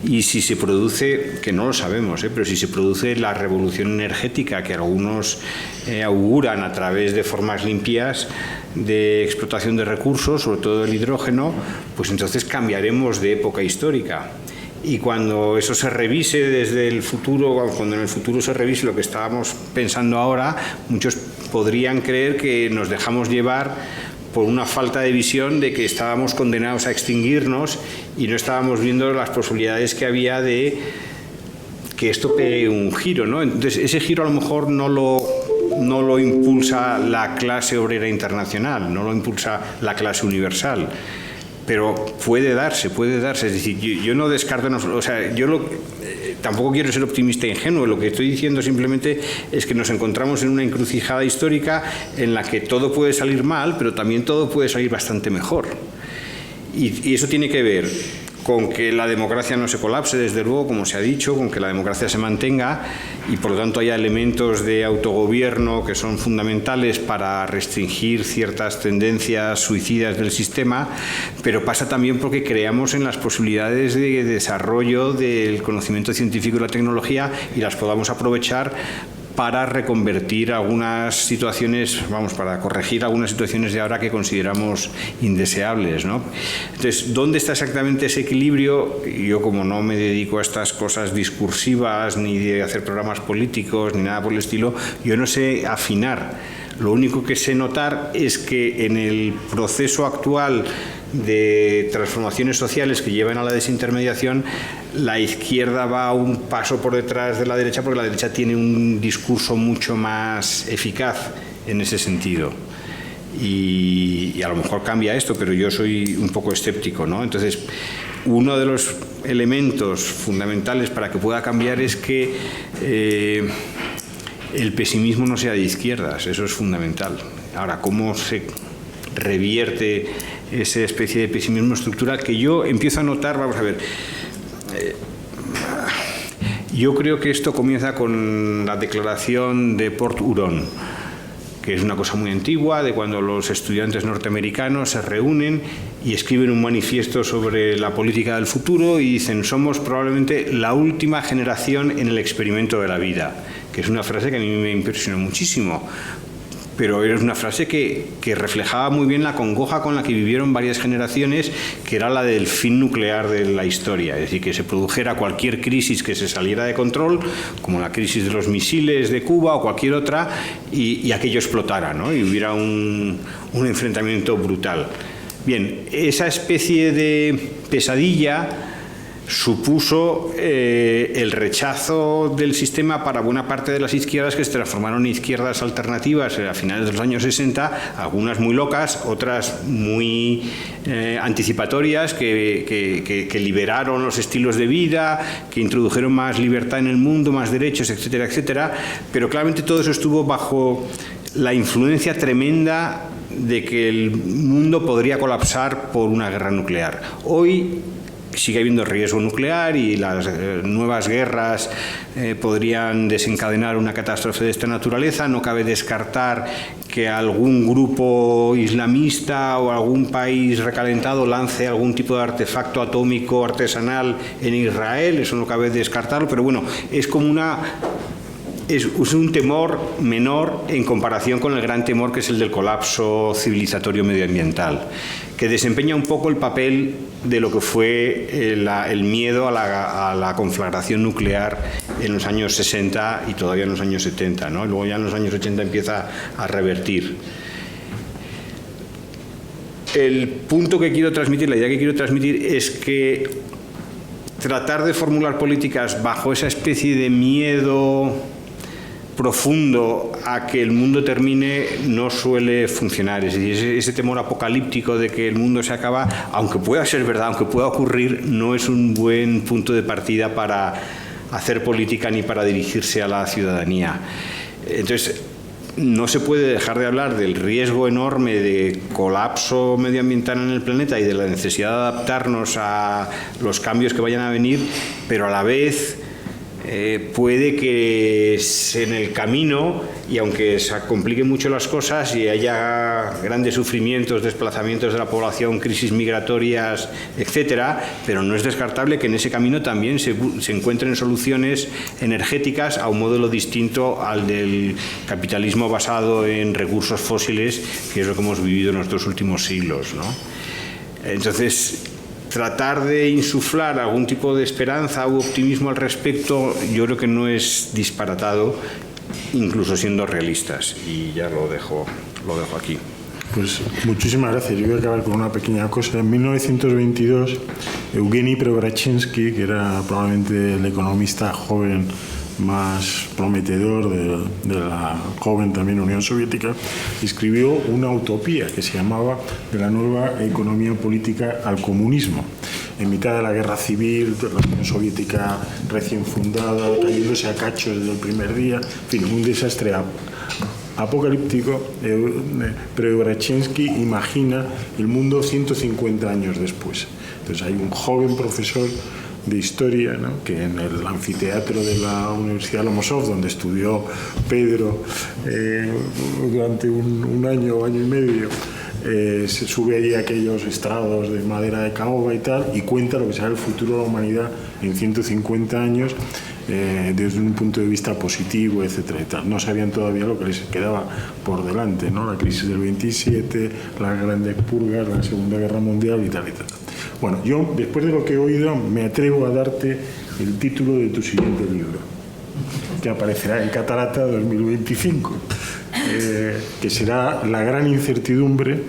y si se produce, que no lo sabemos, pero si se produce la revolución energética que algunos auguran a través de formas limpias de explotación de recursos, sobre todo el hidrógeno, pues entonces cambiaremos de época histórica. Y cuando eso se revise desde el futuro, cuando en el futuro se revise lo que estábamos pensando ahora, muchos podrían creer que nos dejamos llevar por una falta de visión de que estábamos condenados a extinguirnos y no estábamos viendo las posibilidades que había de que esto pegue un giro, ¿no? Entonces, ese giro a lo mejor no lo impulsa la clase obrera internacional, no lo impulsa la clase universal, pero puede darse, es decir, yo no descarto, o sea, tampoco quiero ser optimista e ingenuo, lo que estoy diciendo simplemente es que nos encontramos en una encrucijada histórica en la que todo puede salir mal, pero también todo puede salir bastante mejor. Y eso tiene que ver con que la democracia no se colapse, desde luego, como se ha dicho, con que la democracia se mantenga y por lo tanto haya elementos de autogobierno que son fundamentales para restringir ciertas tendencias suicidas del sistema, pero pasa también porque creamos en las posibilidades de desarrollo del conocimiento científico y la tecnología y las podamos aprovechar para reconvertir algunas situaciones, para corregir algunas situaciones de ahora que consideramos indeseables, ¿no? Entonces, ¿dónde está exactamente ese equilibrio? Yo, como no me dedico a estas cosas discursivas, ni de hacer programas políticos, ni nada por el estilo, yo no sé afinar. Lo único que sé notar es que en el proceso actual de transformaciones sociales que llevan a la desintermediación, la izquierda va un paso por detrás de la derecha porque la derecha tiene un discurso mucho más eficaz en ese sentido. Y a lo mejor cambia esto, pero yo soy un poco escéptico, ¿no? Entonces, uno de los elementos fundamentales para que pueda cambiar es que el pesimismo no sea de izquierdas, eso es fundamental. Ahora, ¿cómo se revierte esa especie de pesimismo estructural que yo empiezo a notar? Vamos a ver, yo creo que esto comienza con la declaración de Port Huron, que es una cosa muy antigua, de cuando los estudiantes norteamericanos se reúnen y escriben un manifiesto sobre la política del futuro y dicen: somos probablemente la última generación en el experimento de la vida, que es una frase que a mí me impresionó muchísimo, pero es una frase que reflejaba muy bien la congoja con la que vivieron varias generaciones, que era la del fin nuclear de la historia, es decir, que se produjera cualquier crisis que se saliera de control, como la crisis de los misiles de Cuba o cualquier otra, y aquello explotara, ¿no? Y hubiera un enfrentamiento brutal. Bien, esa especie de pesadilla supuso el rechazo del sistema para buena parte de las izquierdas, que se transformaron en izquierdas alternativas a finales de los años 60, algunas muy locas, otras muy anticipatorias, que liberaron los estilos de vida, que introdujeron más libertad en el mundo, más derechos, etcétera, etcétera, pero claramente todo eso estuvo bajo la influencia tremenda de que el mundo podría colapsar por una guerra nuclear. Hoy sigue habiendo riesgo nuclear y las nuevas guerras podrían desencadenar una catástrofe de esta naturaleza. No cabe descartar que algún grupo islamista o algún país recalentado lance algún tipo de artefacto atómico artesanal en Israel. Eso no cabe descartarlo, pero bueno, es como es un temor menor en comparación con el gran temor que es el del colapso civilizatorio medioambiental, que desempeña un poco el papel de lo que fue el miedo a la conflagración nuclear en los años 60 y todavía en los años 70, ¿no? Luego ya en los años 80 empieza a revertir. El punto que quiero transmitir, la idea que quiero transmitir es que tratar de formular políticas bajo esa especie de miedo profundo a que el mundo termine no suele funcionar. Es decir, ese temor apocalíptico de que el mundo se acaba, aunque pueda ser verdad, aunque pueda ocurrir, no es un buen punto de partida para hacer política ni para dirigirse a la ciudadanía. Entonces, no se puede dejar de hablar del riesgo enorme de colapso medioambiental en el planeta y de la necesidad de adaptarnos a los cambios que vayan a venir, pero a la vez puede que en el camino, y aunque se compliquen mucho las cosas y haya grandes sufrimientos, desplazamientos de la población, crisis migratorias, etcétera, pero no es descartable que en ese camino también se encuentren soluciones energéticas a un modelo distinto al del capitalismo basado en recursos fósiles, que es lo que hemos vivido en nuestros últimos siglos, ¿no? Entonces, tratar de insuflar algún tipo de esperanza u optimismo al respecto, yo creo que no es disparatado, incluso siendo realistas. Y ya lo dejo aquí. Pues muchísimas gracias. Yo voy a acabar con una pequeña cosa. En 1922, Eugeni Preobrazhensky, que era probablemente el economista joven más prometedor de la joven también Unión Soviética, escribió una utopía que se llamaba de la nueva economía política al comunismo. En mitad de la guerra civil, de la Unión Soviética recién fundada, cayéndose a cachos desde el primer día, en fin, un desastre apocalíptico. Preobrazhensky imagina el mundo 150 años después. Entonces hay un joven profesor de historia, ¿no?, que en el anfiteatro de la Universidad Lomonosov, donde estudió Pedro durante un año y medio, se sube allí a aquellos estrados de madera de caoba y tal, y cuenta lo que será el futuro de la humanidad en 150 años desde un punto de vista positivo, etcétera y tal. No sabían todavía lo que les quedaba por delante, ¿no? La crisis del 27, las grandes purgas, la Segunda Guerra Mundial y tal y tal. Bueno, yo, después de lo que he oído, me atrevo a darte el título de tu siguiente libro, que aparecerá en Catarata 2025, que será La gran incertidumbre,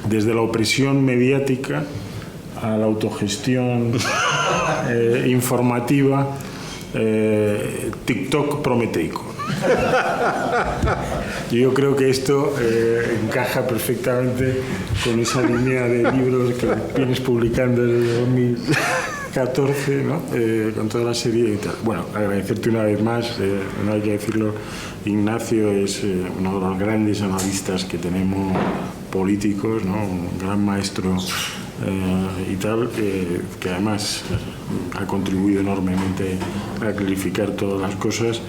desde la opresión mediática a la autogestión informativa, TikTok prometeico. Yo creo que esto encaja perfectamente con esa línea de libros que vienes publicando desde 2014, ¿no? Con toda la serie y tal. Bueno, agradecerte una vez más, no hay que decirlo, Ignacio es uno de los grandes analistas que tenemos políticos, ¿no? Un gran maestro y tal, que además ha contribuido enormemente a clarificar todas las cosas,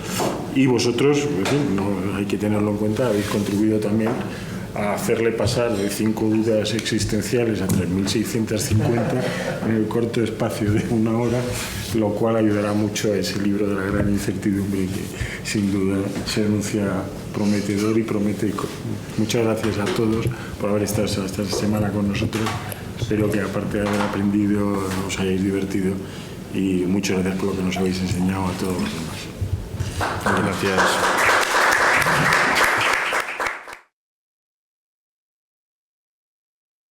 y vosotros, en fin, no hay que tenerlo en cuenta, habéis contribuido también a hacerle pasar de 5 dudas existenciales a 3.650 en el corto espacio de 1 hora, lo cual ayudará mucho a ese libro de la gran incertidumbre que sin duda se anuncia prometedor y promete. Muchas gracias a todos por haber estado esta semana con nosotros. Espero que aparte de haber aprendido os hayáis divertido y muchas gracias por lo que nos habéis enseñado a todos los demás. Gracias.